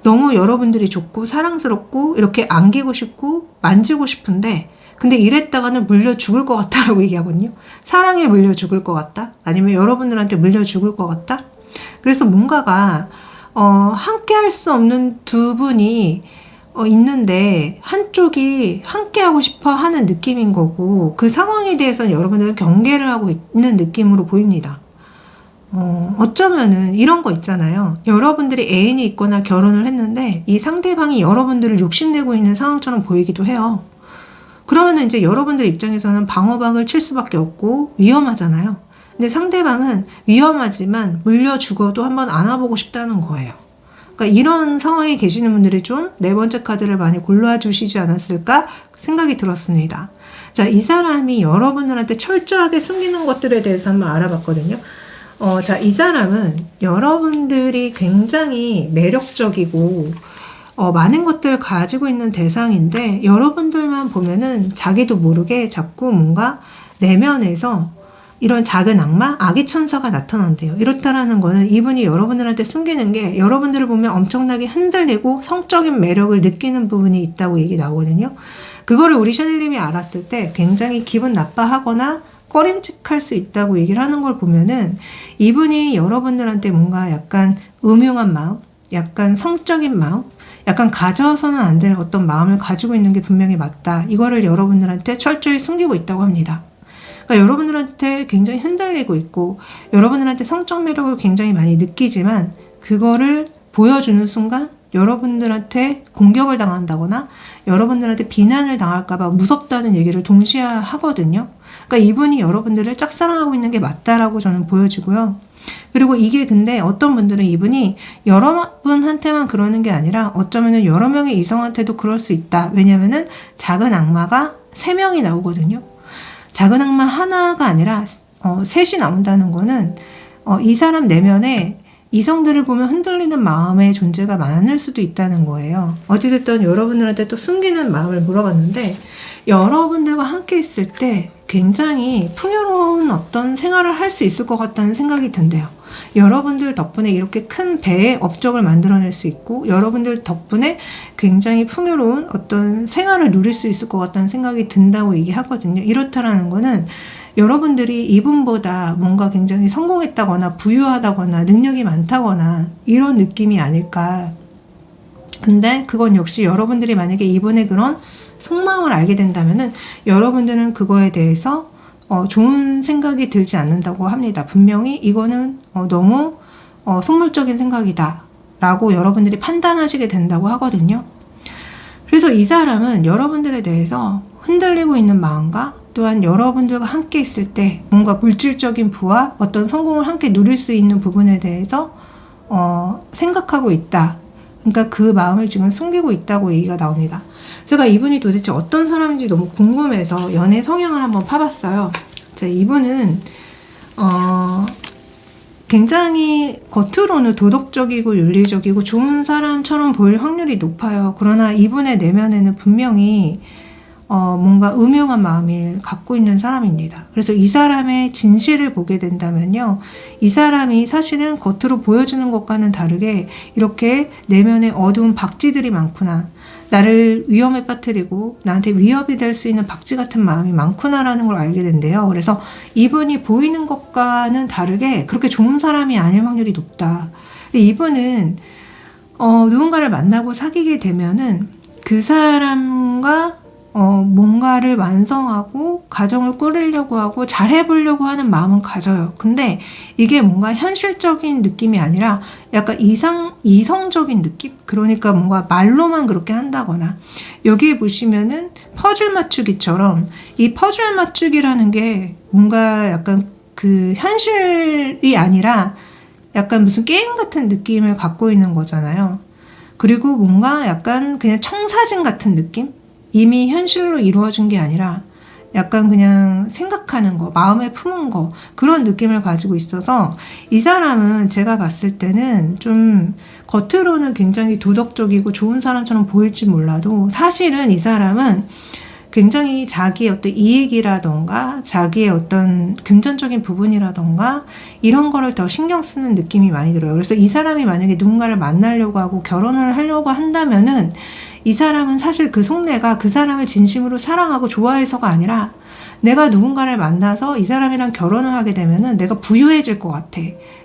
너무 여러분들이 좋고 사랑스럽고 이렇게 안기고 싶고 만지고 싶은데 근데 이랬다가는 물려 죽을 것 같다라고 얘기하거든요. 사랑에 물려 죽을 것 같다? 아니면 여러분들한테 물려 죽을 것 같다? 그래서 뭔가가 함께 할 수 없는 두 분이 있는데 한쪽이 함께 하고 싶어 하는 느낌인 거고 그 상황에 대해서는 여러분들은 경계를 하고 있는 느낌으로 보입니다. 어쩌면은 이런 거 있잖아요. 여러분들이 애인이 있거나 결혼을 했는데 이 상대방이 여러분들을 욕심내고 있는 상황처럼 보이기도 해요. 그러면은 이제 여러분들 입장에서는 방어박을 칠 수밖에 없고 위험하잖아요. 근데 상대방은 위험하지만 물려 죽어도 한번 안아보고 싶다는 거예요. 그러니까 이런 상황에 계시는 분들이 좀 네 번째 카드를 많이 골라주시지 않았을까 생각이 들었습니다. 자, 이 사람이 여러분들한테 철저하게 숨기는 것들에 대해서 한번 알아봤거든요. 자, 이 사람은 여러분들이 굉장히 매력적이고 많은 것들 가지고 있는 대상인데 여러분들만 보면은 자기도 모르게 자꾸 뭔가 내면에서 이런 작은 악마, 아기 천사가 나타난대요. 이렇다라는 거는 이분이 여러분들한테 숨기는 게 여러분들을 보면 엄청나게 흔들리고 성적인 매력을 느끼는 부분이 있다고 얘기 나오거든요. 그거를 우리 샤넬님이 알았을 때 굉장히 기분 나빠하거나 꺼림칙할 수 있다고 얘기를 하는 걸 보면은 이분이 여러분들한테 뭔가 약간 음흉한 마음, 약간 성적인 마음, 약간 가져서는 안 될 어떤 마음을 가지고 있는 게 분명히 맞다. 이거를 여러분들한테 철저히 숨기고 있다고 합니다. 그러니까 여러분들한테 굉장히 흔들리고 있고 여러분들한테 성적 매력을 굉장히 많이 느끼지만 그거를 보여주는 순간 여러분들한테 공격을 당한다거나 여러분들한테 비난을 당할까봐 무섭다는 얘기를 동시에 하거든요. 그러니까 이분이 여러분들을 짝사랑하고 있는 게 맞다라고 저는 보여지고요. 그리고 이게 근데 어떤 분들은 이분이 여러분한테만 그러는 게 아니라 어쩌면 여러 명의 이성한테도 그럴 수 있다. 왜냐면은 작은 악마가 3명이 나오거든요. 작은 악마 하나가 아니라 셋이 나온다는 거는 이 사람 내면에 이성들을 보면 흔들리는 마음의 존재가 많을 수도 있다는 거예요. 어찌됐든 여러분들한테 또 숨기는 마음을 물어봤는데, 여러분들과 함께 있을 때 굉장히 풍요로운 어떤 생활을 할 수 있을 것 같다는 생각이 든대요. 여러분들 덕분에 이렇게 큰 배의 업적을 만들어낼 수 있고, 여러분들 덕분에 굉장히 풍요로운 어떤 생활을 누릴 수 있을 것 같다는 생각이 든다고 얘기하거든요. 이렇다라는 거는 여러분들이 이분보다 뭔가 굉장히 성공했다거나 부유하다거나 능력이 많다거나 이런 느낌이 아닐까. 근데 그건 역시 여러분들이 만약에 이분의 그런 속마음을 알게 된다면은 여러분들은 그거에 대해서 좋은 생각이 들지 않는다고 합니다. 분명히 이거는 너무 속물적인 생각이다 라고 여러분들이 판단하시게 된다고 하거든요. 그래서 이 사람은 여러분들에 대해서 흔들리고 있는 마음과 또한 여러분들과 함께 있을 때 뭔가 물질적인 부와 어떤 성공을 함께 누릴 수 있는 부분에 대해서 생각하고 있다. 그러니까 그 마음을 지금 숨기고 있다고 얘기가 나옵니다. 제가 이분이 도대체 어떤 사람인지 너무 궁금해서 연애 성향을 한번 파봤어요. 자, 이분은 굉장히 겉으로는 도덕적이고 윤리적이고 좋은 사람처럼 보일 확률이 높아요. 그러나 이분의 내면에는 분명히 뭔가 음흉한 마음을 갖고 있는 사람입니다. 그래서 이 사람의 진실을 보게 된다면요, 이 사람이 사실은 겉으로 보여주는 것과는 다르게 이렇게 내면에 어두운 박쥐들이 많구나, 나를 위험에 빠뜨리고 나한테 위협이 될 수 있는 박쥐 같은 마음이 많구나라는 걸 알게 된대요. 그래서 이분이 보이는 것과는 다르게 그렇게 좋은 사람이 아닐 확률이 높다. 이분은 누군가를 만나고 사귀게 되면은 그 사람과 뭔가를 완성하고 가정을 꾸리려고 하고 잘해보려고 하는 마음은 가져요. 근데 이게 뭔가 현실적인 느낌이 아니라 약간 이성적인 느낌? 그러니까 뭔가 말로만 그렇게 한다거나, 여기에 보시면은 퍼즐 맞추기처럼 이 퍼즐 맞추기라는 게 뭔가 약간 그 현실이 아니라 약간 무슨 게임 같은 느낌을 갖고 있는 거잖아요. 그리고 뭔가 약간 그냥 청사진 같은 느낌? 이미 현실로 이루어진 게 아니라 약간 그냥 생각하는 거, 마음에 품은 거, 그런 느낌을 가지고 있어서 이 사람은 제가 봤을 때는 좀 겉으로는 굉장히 도덕적이고 좋은 사람처럼 보일지 몰라도 사실은 이 사람은 굉장히 자기의 어떤 이익이라던가 자기의 어떤 금전적인 부분이라던가 이런 거를 더 신경 쓰는 느낌이 많이 들어요. 그래서 이 사람이 만약에 누군가를 만나려고 하고 결혼을 하려고 한다면은 이 사람은 사실 그 속내가 그 사람을 진심으로 사랑하고 좋아해서가 아니라 내가 누군가를 만나서 이 사람이랑 결혼을 하게 되면은 내가 부유해질 것 같아.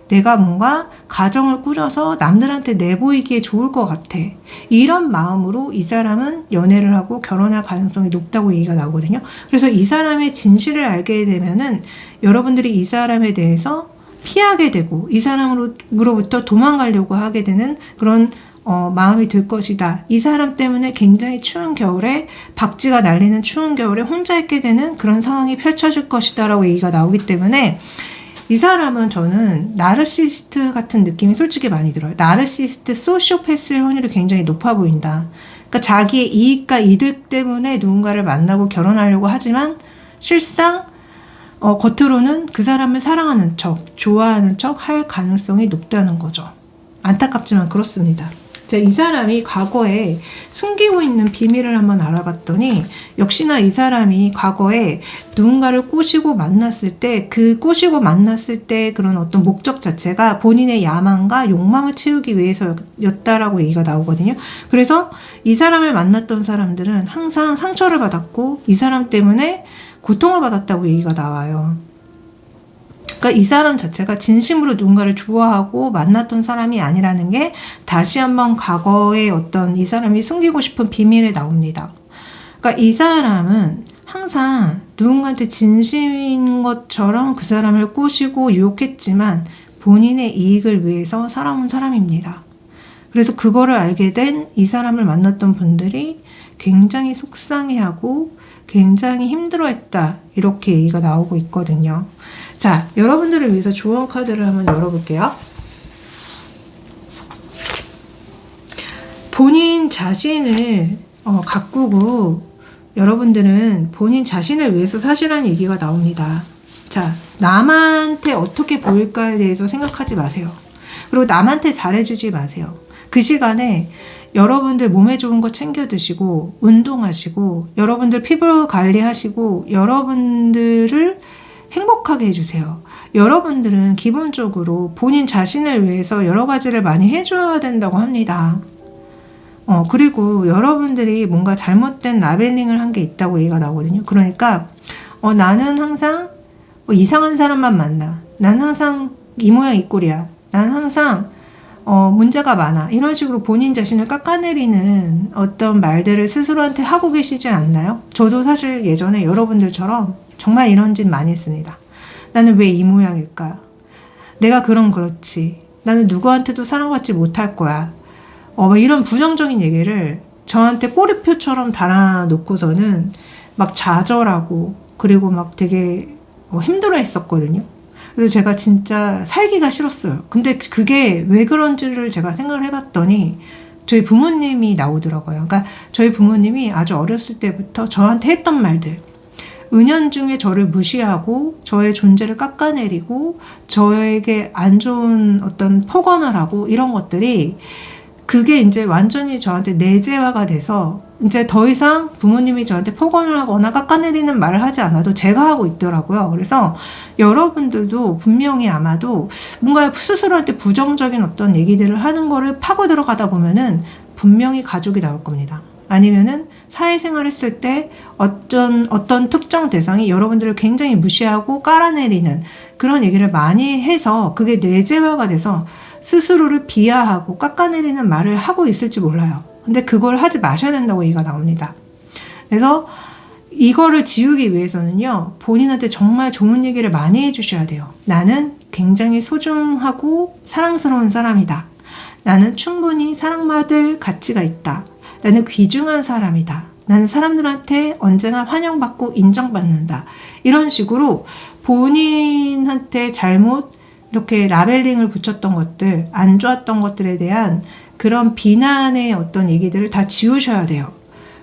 내가 뭔가 가정을 꾸려서 남들한테 내보이기에 좋을 것 같아. 이런 마음으로 이 사람은 연애를 하고 결혼할 가능성이 높다고 얘기가 나오거든요. 그래서 이 사람의 진실을 알게 되면은 여러분들이 이 사람에 대해서 피하게 되고 이 사람으로부터 도망가려고 하게 되는 그런 마음이 들 것이다. 이 사람 때문에 굉장히 추운 겨울에 박쥐가 날리는 추운 겨울에 혼자 있게 되는 그런 상황이 펼쳐질 것이다 라고 얘기가 나오기 때문에 이 사람은 저는 나르시시스트 같은 느낌이 솔직히 많이 들어요. 나르시시스트, 소시오패스의 확률이 굉장히 높아 보인다. 그러니까 자기의 이익과 이득 때문에 누군가를 만나고 결혼하려고 하지만 실상 겉으로는 그 사람을 사랑하는 척, 좋아하는 척 할 가능성이 높다는 거죠. 안타깝지만 그렇습니다. 이 사람이 과거에 숨기고 있는 비밀을 한번 알아봤더니 역시나 이 사람이 과거에 누군가를 꼬시고 만났을 때 그 꼬시고 만났을 때 그런 어떤 목적 자체가 본인의 야망과 욕망을 채우기 위해서였다라고 얘기가 나오거든요. 그래서 이 사람을 만났던 사람들은 항상 상처를 받았고 이 사람 때문에 고통을 받았다고 얘기가 나와요. 그러니까 이 사람 자체가 진심으로 누군가를 좋아하고 만났던 사람이 아니라는 게 다시 한번 과거의 어떤 이 사람이 숨기고 싶은 비밀에 나옵니다. 그러니까 이 사람은 항상 누군가한테 진심인 것처럼 그 사람을 꼬시고 유혹했지만 본인의 이익을 위해서 살아온 사람입니다. 그래서 그거를 알게 된 이 사람을 만났던 분들이 굉장히 속상해하고 굉장히 힘들어했다, 이렇게 얘기가 나오고 있거든요. 자, 여러분들을 위해서 조언 카드를 한번 열어볼게요. 본인 자신을 가꾸고 여러분들은 본인 자신을 위해서 사시라는 얘기가 나옵니다. 자, 남한테 어떻게 보일까에 대해서 생각하지 마세요. 그리고 남한테 잘해주지 마세요. 그 시간에 여러분들 몸에 좋은 거 챙겨 드시고 운동하시고 여러분들 피부 관리하시고 여러분들을 행복하게 해주세요. 여러분들은 기본적으로 본인 자신을 위해서 여러 가지를 많이 해줘야 된다고 합니다. 그리고 여러분들이 뭔가 잘못된 라벨링을 한 게 있다고 얘기가 나오거든요. 그러니까 나는 항상 이상한 사람만 만나. 난 항상 이 모양 이 꼴이야. 난 항상 문제가 많아. 이런 식으로 본인 자신을 깎아내리는 어떤 말들을 스스로한테 하고 계시지 않나요? 저도 사실 예전에 여러분들처럼 정말 이런 짓 많이 했습니다. 나는 왜 이 모양일까? 내가 그렇지. 나는 누구한테도 사랑받지 못할 거야. 이런 부정적인 얘기를 저한테 꼬리표처럼 달아놓고서는 막 좌절하고 그리고 막 되게 힘들어 했었거든요. 그래서 제가 진짜 살기가 싫었어요. 근데 그게 왜 그런지를 제가 생각을 해봤더니 저희 부모님이 나오더라고요. 그러니까 저희 부모님이 아주 어렸을 때부터 저한테 했던 말들, 은연중에 저를 무시하고 저의 존재를 깎아내리고 저에게 안 좋은 어떤 폭언을 하고 이런 것들이 그게 이제 완전히 저한테 내재화가 돼서 이제 더 이상 부모님이 저한테 폭언을 하거나 깎아내리는 말을 하지 않아도 제가 하고 있더라고요. 그래서 여러분들도 분명히 아마도 뭔가 스스로한테 부정적인 어떤 얘기들을 하는 거를 파고 들어가다 보면은 분명히 가족이 나올 겁니다. 아니면은 사회생활 했을 때 어떤 특정 대상이 여러분들을 굉장히 무시하고 깔아내리는 그런 얘기를 많이 해서 그게 내재화가 돼서 스스로를 비하하고 깎아내리는 말을 하고 있을지 몰라요. 근데 그걸 하지 마셔야 된다고 얘기가 나옵니다. 그래서 이거를 지우기 위해서는요, 본인한테 정말 좋은 얘기를 많이 해주셔야 돼요. 나는 굉장히 소중하고 사랑스러운 사람이다. 나는 충분히 사랑받을 가치가 있다. 나는 귀중한 사람이다. 나는 사람들한테 언제나 환영받고 인정받는다. 이런 식으로 본인한테 잘못 이렇게 라벨링을 붙였던 것들, 안 좋았던 것들에 대한 그런 비난의 어떤 얘기들을 다 지우셔야 돼요.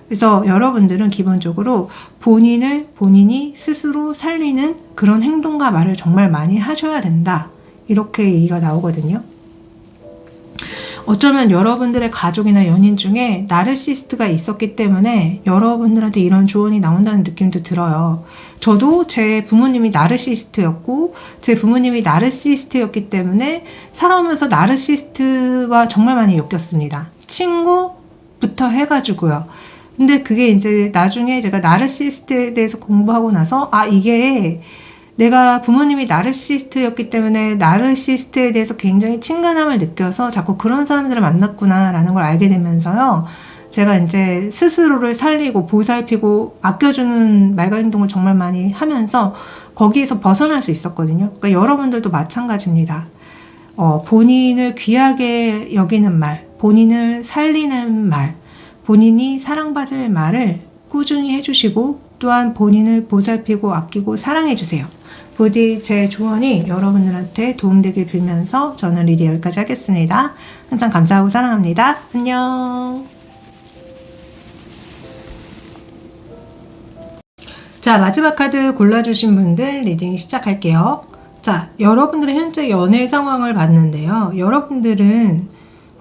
그래서 여러분들은 기본적으로 본인이 스스로 살리는 그런 행동과 말을 정말 많이 하셔야 된다. 이렇게 얘기가 나오거든요. 어쩌면 여러분들의 가족이나 연인 중에 나르시스트가 있었기 때문에 여러분들한테 이런 조언이 나온다는 느낌도 들어요. 저도 제 부모님이 나르시스트였고 제 부모님이 나르시스트였기 때문에 살아오면서 나르시스트와 정말 많이 엮였습니다. 친구부터 해가지고요. 근데 그게 이제 나중에 제가 나르시스트에 대해서 공부하고 나서 이게 내가 부모님이 나르시스트였기 때문에 나르시스트에 대해서 굉장히 친근함을 느껴서 자꾸 그런 사람들을 만났구나 라는 걸 알게 되면서요. 제가 이제 스스로를 살리고 보살피고 아껴주는 말과 행동을 정말 많이 하면서 거기에서 벗어날 수 있었거든요. 그러니까 여러분들도 마찬가지입니다. 본인을 귀하게 여기는 말, 본인을 살리는 말, 본인이 사랑받을 말을 꾸준히 해주시고 또한 본인을 보살피고 아끼고 사랑해주세요. 부디 제 조언이 여러분들한테 도움되길 빌면서 저는 리디 여기까지 하겠습니다. 항상 감사하고 사랑합니다. 안녕. 자, 마지막 카드 골라주신 분들 리딩 시작할게요. 자, 여러분들의 현재 연애 상황을 봤는데요. 여러분들은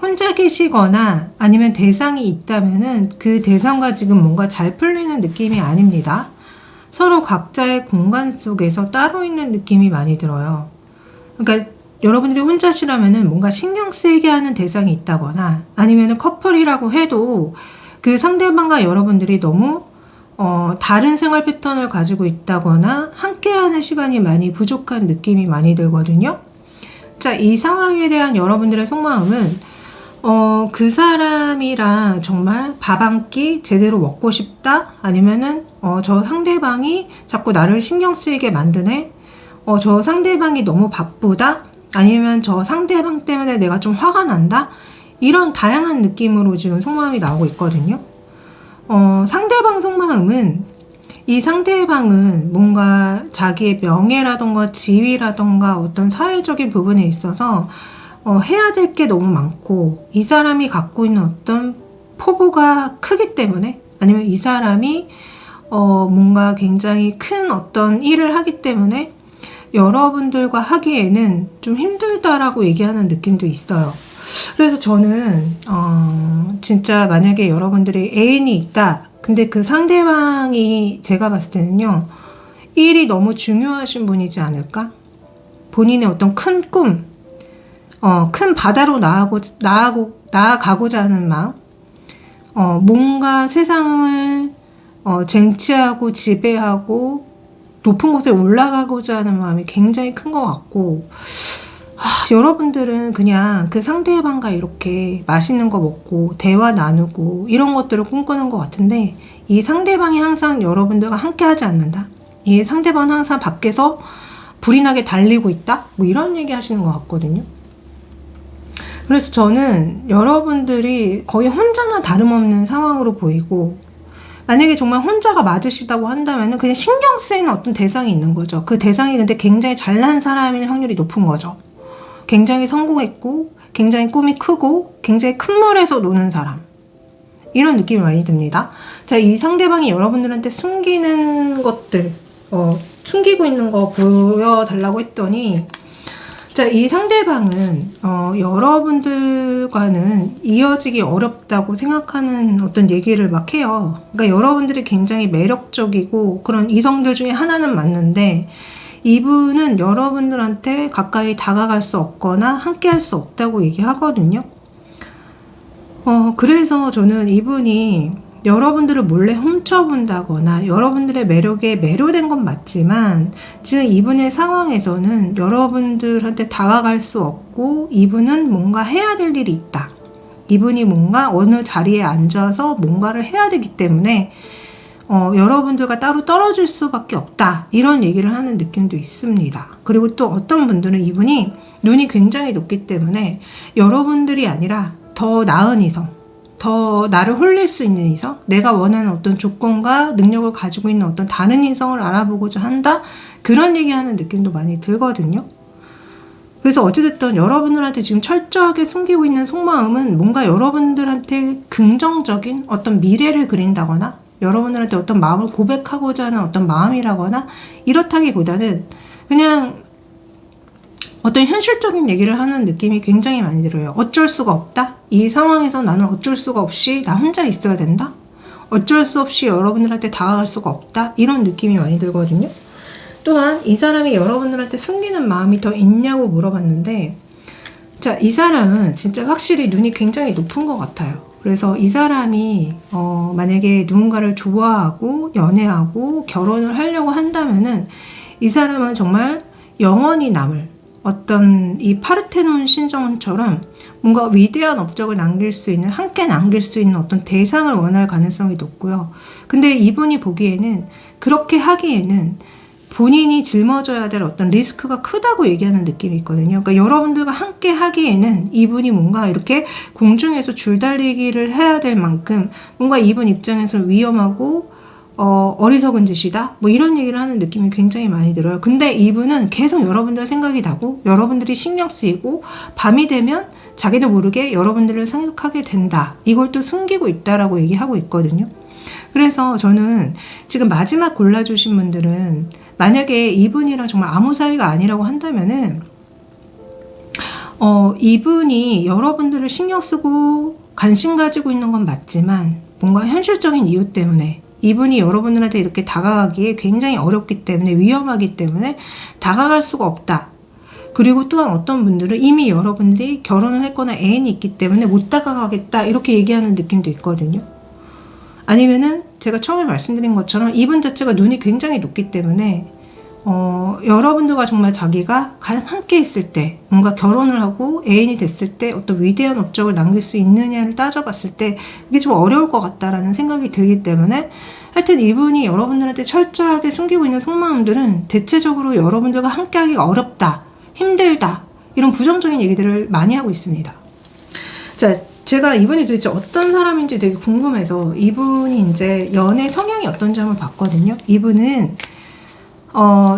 혼자 계시거나 아니면 대상이 있다면은 그 대상과 지금 뭔가 잘 풀리는 느낌이 아닙니다. 서로 각자의 공간 속에서 따로 있는 느낌이 많이 들어요. 그러니까 여러분들이 혼자시라면은 뭔가 신경 쓰이게 하는 대상이 있다거나 아니면은 커플이라고 해도 그 상대방과 여러분들이 너무 다른 생활 패턴을 가지고 있다거나 함께하는 시간이 많이 부족한 느낌이 많이 들거든요. 자, 이 상황에 대한 여러분들의 속마음은 그 사람이랑 정말 밥 한 끼 제대로 먹고 싶다? 아니면은 저 상대방이 자꾸 나를 신경 쓰이게 만드네? 저 상대방이 너무 바쁘다? 아니면 저 상대방 때문에 내가 좀 화가 난다? 이런 다양한 느낌으로 지금 속마음이 나오고 있거든요. 상대방 속마음은 이 상대방은 뭔가 자기의 명예라던가 지위라던가 어떤 사회적인 부분에 있어서 해야 될 게 너무 많고 이 사람이 갖고 있는 어떤 포부가 크기 때문에 아니면 이 사람이 뭔가 굉장히 큰 어떤 일을 하기 때문에 여러분들과 하기에는 좀 힘들다라고 얘기하는 느낌도 있어요. 그래서 저는 진짜 만약에 여러분들이 애인이 있다. 근데 그 상대방이 제가 봤을 때는요. 일이 너무 중요하신 분이지 않을까? 본인의 어떤 큰 꿈, 큰 바다로 나아가고자 하는 마음, 뭔가 세상을 쟁취하고 지배하고 높은 곳에 올라가고자 하는 마음이 굉장히 큰 것 같고, 여러분들은 그냥 그 상대방과 이렇게 맛있는 거 먹고 대화 나누고 이런 것들을 꿈꾸는 것 같은데, 이 상대방이 항상 여러분들과 함께 하지 않는다. 이 상대방은 항상 밖에서 불이 나게 달리고 있다? 뭐 이런 얘기 하시는 것 같거든요. 그래서 저는 여러분들이 거의 혼자나 다름없는 상황으로 보이고, 만약에 정말 혼자가 맞으시다고 한다면 그냥 신경 쓰이는 어떤 대상이 있는 거죠. 그 대상이 근데 굉장히 잘난 사람일 확률이 높은 거죠. 굉장히 성공했고, 굉장히 꿈이 크고, 굉장히 큰 물에서 노는 사람. 이런 느낌이 많이 듭니다. 자, 이 상대방이 여러분들한테 숨기는 것들, 숨기고 있는 거 보여달라고 했더니, 자, 이 상대방은 여러분들과는 이어지기 어렵다고 생각하는 어떤 얘기를 막 해요. 그러니까 여러분들이 굉장히 매력적이고 그런 이성들 중에 하나는 맞는데, 이분은 여러분들한테 가까이 다가갈 수 없거나 함께 할 수 없다고 얘기하거든요. 그래서 저는 이분이 여러분들을 몰래 훔쳐본다거나 여러분들의 매력에 매료된 건 맞지만, 지금 이분의 상황에서는 여러분들한테 다가갈 수 없고, 이분은 뭔가 해야 될 일이 있다. 이분이 뭔가 어느 자리에 앉아서 뭔가를 해야 되기 때문에 여러분들과 따로 떨어질 수밖에 없다. 이런 얘기를 하는 느낌도 있습니다. 그리고 또 어떤 분들은 이분이 눈이 굉장히 높기 때문에 여러분들이 아니라 더 나은 이성, 더 나를 홀릴 수 있는 이성, 내가 원하는 어떤 조건과 능력을 가지고 있는 어떤 다른 이성을 알아보고자 한다. 그런 얘기하는 느낌도 많이 들거든요. 그래서 어찌됐든 여러분들한테 지금 철저하게 숨기고 있는 속마음은 뭔가 여러분들한테 긍정적인 어떤 미래를 그린다거나 여러분들한테 어떤 마음을 고백하고자 하는 어떤 마음이라거나 이렇다기보다는 그냥 어떤 현실적인 얘기를 하는 느낌이 굉장히 많이 들어요. 어쩔 수가 없다? 이 상황에서 나는 어쩔 수가 없이 나 혼자 있어야 된다? 어쩔 수 없이 여러분들한테 다가갈 수가 없다? 이런 느낌이 많이 들거든요. 또한 이 사람이 여러분들한테 숨기는 마음이 더 있냐고 물어봤는데, 자, 이 사람은 진짜 확실히 눈이 굉장히 높은 것 같아요. 그래서 이 사람이 만약에 누군가를 좋아하고 연애하고 결혼을 하려고 한다면은 이 사람은 정말 영원히 남을 어떤 이 파르테논 신정처럼 뭔가 위대한 업적을 남길 수 있는, 함께 남길 수 있는 어떤 대상을 원할 가능성이 높고요. 근데 이분이 보기에는 그렇게 하기에는 본인이 짊어져야 될 어떤 리스크가 크다고 얘기하는 느낌이 있거든요. 그러니까 여러분들과 함께 하기에는 이분이 뭔가 이렇게 공중에서 줄달리기를 해야 될 만큼 뭔가 이분 입장에서 위험하고 어리석은 짓이다? 뭐 이런 얘기를 하는 느낌이 굉장히 많이 들어요. 근데 이분은 계속 여러분들 생각이 나고 여러분들이 신경 쓰이고 밤이 되면 자기도 모르게 여러분들을 생각하게 된다. 이걸 또 숨기고 있다라고 얘기하고 있거든요. 그래서 저는 지금 마지막 골라주신 분들은 만약에 이분이랑 정말 아무 사이가 아니라고 한다면은 이분이 여러분들을 신경 쓰고 관심 가지고 있는 건 맞지만 뭔가 현실적인 이유 때문에 이분이 여러분들한테 이렇게 다가가기에 굉장히 어렵기 때문에, 위험하기 때문에 다가갈 수가 없다. 그리고 또한 어떤 분들은 이미 여러분들이 결혼을 했거나 애인이 있기 때문에 못 다가가겠다 이렇게 얘기하는 느낌도 있거든요. 아니면은 제가 처음에 말씀드린 것처럼 이분 자체가 눈이 굉장히 높기 때문에 여러분들과 정말 자기가 함께 있을 때, 뭔가 결혼을 하고 애인이 됐을 때 어떤 위대한 업적을 남길 수 있느냐를 따져봤을 때 그게 좀 어려울 것 같다라는 생각이 들기 때문에, 하여튼 이분이 여러분들한테 철저하게 숨기고 있는 속마음들은 대체적으로 여러분들과 함께하기가 어렵다, 힘들다, 이런 부정적인 얘기들을 많이 하고 있습니다. 자, 제가 이분이 도대체 어떤 사람인지 되게 궁금해서 이분이 이제 연애 성향이 어떤지 한번 봤거든요. 이분은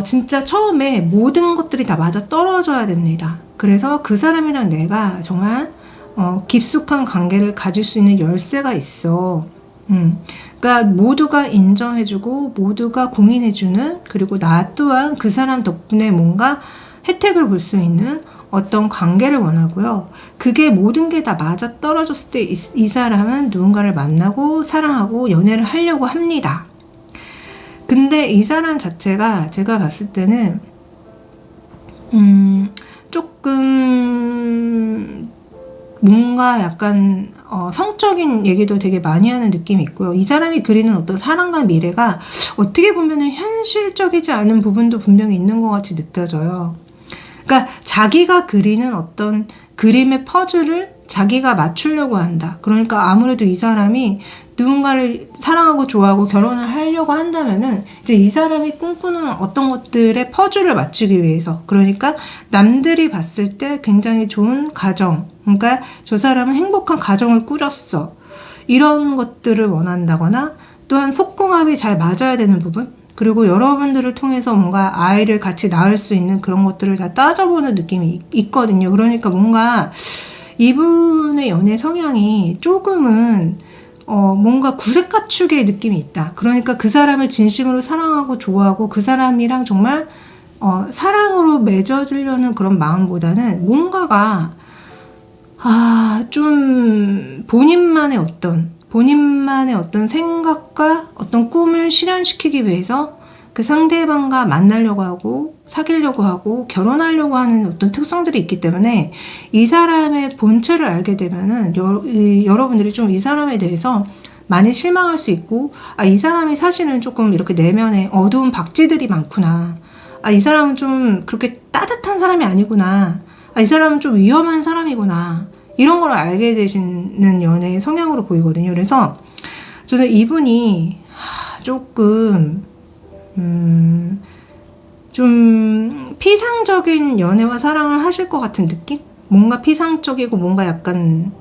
진짜 처음에 모든 것들이 다 맞아 떨어져야 됩니다. 그래서 그 사람이랑 내가 정말 깊숙한 관계를 가질 수 있는 열쇠가 있어. 그러니까 모두가 인정해주고 모두가 공인해주는, 그리고 나 또한 그 사람 덕분에 뭔가 혜택을 볼 수 있는 어떤 관계를 원하고요. 그게 모든 게 다 맞아 떨어졌을 때 이 사람은 누군가를 만나고 사랑하고 연애를 하려고 합니다. 근데 이 사람 자체가 제가 봤을 때는 조금 뭔가 약간 성적인 얘기도 되게 많이 하는 느낌이 있고요. 이 사람이 그리는 어떤 사랑과 미래가 어떻게 보면 현실적이지 않은 부분도 분명히 있는 것 같이 느껴져요. 그러니까 자기가 그리는 어떤 그림의 퍼즐을 자기가 맞추려고 한다. 그러니까 아무래도 이 사람이 누군가를 사랑하고 좋아하고 결혼을 하려고 한다면은 이제 이 사람이 꿈꾸는 어떤 것들의 퍼즐을 맞추기 위해서, 그러니까 남들이 봤을 때 굉장히 좋은 가정, 그러니까 저 사람은 행복한 가정을 꾸렸어, 이런 것들을 원한다거나, 또한 속궁합이 잘 맞아야 되는 부분, 그리고 여러분들을 통해서 뭔가 아이를 같이 낳을 수 있는 그런 것들을 다 따져보는 느낌이 있거든요. 그러니까 뭔가 이분의 연애 성향이 조금은 뭔가 구색 갖추기의 느낌이 있다. 그러니까 그 사람을 진심으로 사랑하고 좋아하고 그 사람이랑 정말 사랑으로 맺어지려는 그런 마음보다는 뭔가가 좀 본인만의 어떤 생각과 어떤 꿈을 실현시키기 위해서 그 상대방과 만나려고 하고 사귀려고 하고 결혼하려고 하는 어떤 특성들이 있기 때문에 이 사람의 본체를 알게 되면은 여러분들이 좀 이 사람에 대해서 많이 실망할 수 있고, 이 사람이 사실은 조금 이렇게 내면에 어두운 박쥐들이 많구나, 이 사람은 좀 그렇게 따뜻한 사람이 아니구나, 이 사람은 좀 위험한 사람이구나, 이런 걸 알게 되시는 연애의 성향으로 보이거든요. 그래서 저는 이분이 조금 좀 피상적인 연애와 사랑을 하실 것 같은 느낌? 뭔가 피상적이고 뭔가 약간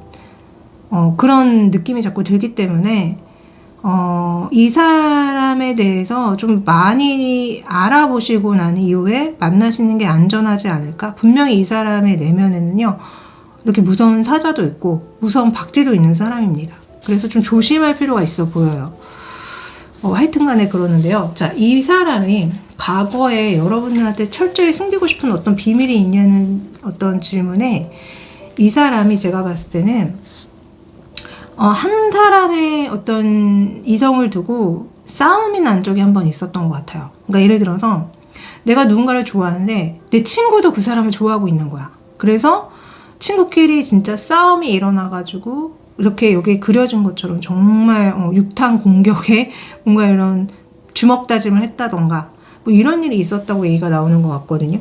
그런 느낌이 자꾸 들기 때문에 이 사람에 대해서 좀 많이 알아보시고 난 이후에 만나시는 게 안전하지 않을까? 분명히 이 사람의 내면에는요, 이렇게 무서운 사자도 있고 무서운 박쥐도 있는 사람입니다. 그래서 좀 조심할 필요가 있어 보여요. 하여튼 간에 그러는데요. 자, 이 사람이 과거에 여러분들한테 철저히 숨기고 싶은 어떤 비밀이 있냐는 어떤 질문에 이 사람이 제가 봤을 때는 한 사람의 어떤 이성을 두고 싸움이 난 적이 한 번 있었던 것 같아요. 그러니까 예를 들어서 내가 누군가를 좋아하는데 내 친구도 그 사람을 좋아하고 있는 거야. 그래서 친구끼리 진짜 싸움이 일어나가지고 이렇게 여기 그려진 것처럼 정말 육탄 공격에 뭔가 이런 주먹 다짐을 했다던가 뭐 이런 일이 있었다고 얘기가 나오는 것 같거든요.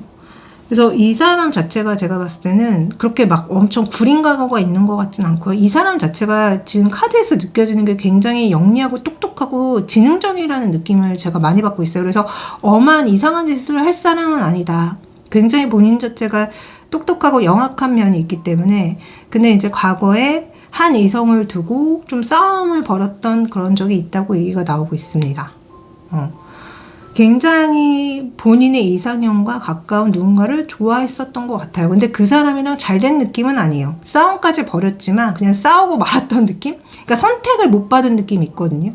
그래서 이 사람 자체가 제가 봤을 때는 그렇게 막 엄청 구린 과거가 있는 것 같진 않고요. 이 사람 자체가 지금 카드에서 느껴지는 게 굉장히 영리하고 똑똑하고 지능적이라는 느낌을 제가 많이 받고 있어요. 그래서 엄한 이상한 짓을 할 사람은 아니다. 굉장히 본인 자체가 똑똑하고 영악한 면이 있기 때문에, 근데 이제 과거에 한 이성을 두고 좀 싸움을 벌였던 그런 적이 있다고 얘기가 나오고 있습니다. 굉장히 본인의 이상형과 가까운 누군가를 좋아했었던 것 같아요. 근데 그 사람이랑 잘된 느낌은 아니에요. 싸움까지 벌였지만 그냥 싸우고 말았던 느낌? 그러니까 선택을 못 받은 느낌이 있거든요.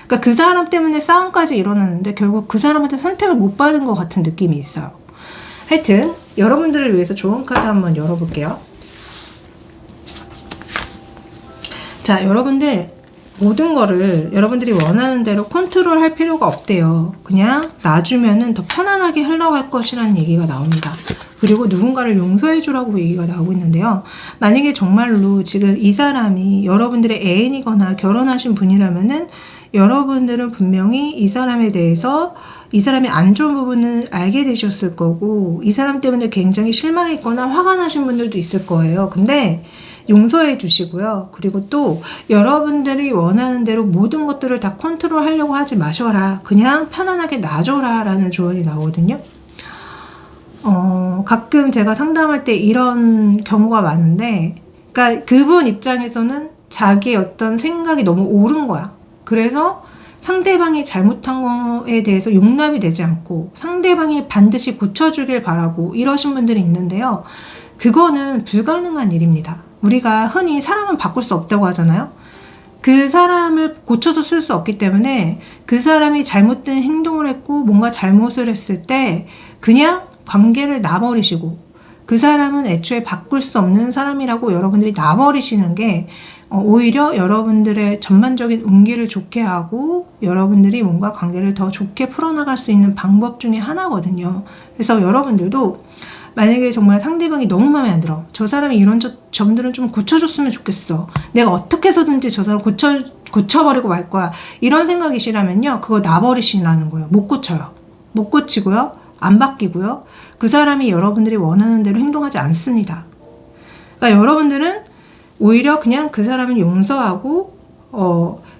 그러니까 그 사람 때문에 싸움까지 일어났는데 결국 그 사람한테 선택을 못 받은 것 같은 느낌이 있어요. 하여튼 여러분들을 위해서 좋은 카드 한번 열어볼게요. 자, 여러분들 모든 거를 여러분들이 원하는 대로 컨트롤할 필요가 없대요. 그냥 놔주면은 더 편안하게 흘러갈 것이라는 얘기가 나옵니다. 그리고 누군가를 용서해 주라고 얘기가 나오고 있는데요. 만약에 정말로 지금 이 사람이 여러분들의 애인이거나 결혼하신 분이라면은 여러분들은 분명히 이 사람에 대해서 이 사람의 안 좋은 부분을 알게 되셨을 거고, 이 사람 때문에 굉장히 실망했거나 화가 나신 분들도 있을 거예요. 근데 용서해 주시고요. 그리고 또 여러분들이 원하는 대로 모든 것들을 다 컨트롤 하려고 하지 마셔라. 그냥 편안하게 놔줘라 라는 조언이 나오거든요. 가끔 제가 상담할 때 이런 경우가 많은데, 그러니까 그분 입장에서는 자기의 어떤 생각이 너무 옳은 거야. 그래서 상대방이 잘못한 거에 대해서 용납이 되지 않고 상대방이 반드시 고쳐주길 바라고 이러신 분들이 있는데요. 그거는 불가능한 일입니다. 우리가 흔히 사람은 바꿀 수 없다고 하잖아요. 그 사람을 고쳐서 쓸 수 없기 때문에 그 사람이 잘못된 행동을 했고 뭔가 잘못을 했을 때 그냥 관계를 놔버리시고 그 사람은 애초에 바꿀 수 없는 사람이라고 여러분들이 놔버리시는 게 오히려 여러분들의 전반적인 운기를 좋게 하고 여러분들이 뭔가 관계를 더 좋게 풀어나갈 수 있는 방법 중에 하나거든요. 그래서 여러분들도 만약에 정말 상대방이 너무 마음에 안 들어. 저 사람이 이런 점들은 좀 고쳐줬으면 좋겠어. 내가 어떻게 해서든지 저 사람 고쳐버리고 말 거야. 이런 생각이시라면요. 그거 놔버리시라는 거예요. 못 고쳐요. 못 고치고요. 안 바뀌고요. 그 사람이 여러분들이 원하는 대로 행동하지 않습니다. 그러니까 여러분들은 오히려 그냥 그 사람을 용서하고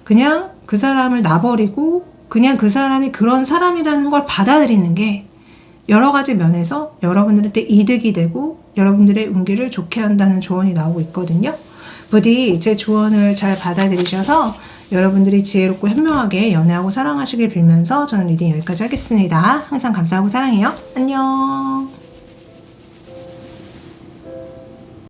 그냥 그 사람을 놔버리고 그냥 그 사람이 그런 사람이라는 걸 받아들이는 게 여러 가지 면에서 여러분들한테 이득이 되고 여러분들의 운기를 좋게 한다는 조언이 나오고 있거든요. 부디 제 조언을 잘 받아들이셔서 여러분들이 지혜롭고 현명하게 연애하고 사랑하시길 빌면서 저는 리딩 여기까지 하겠습니다. 항상 감사하고 사랑해요. 안녕.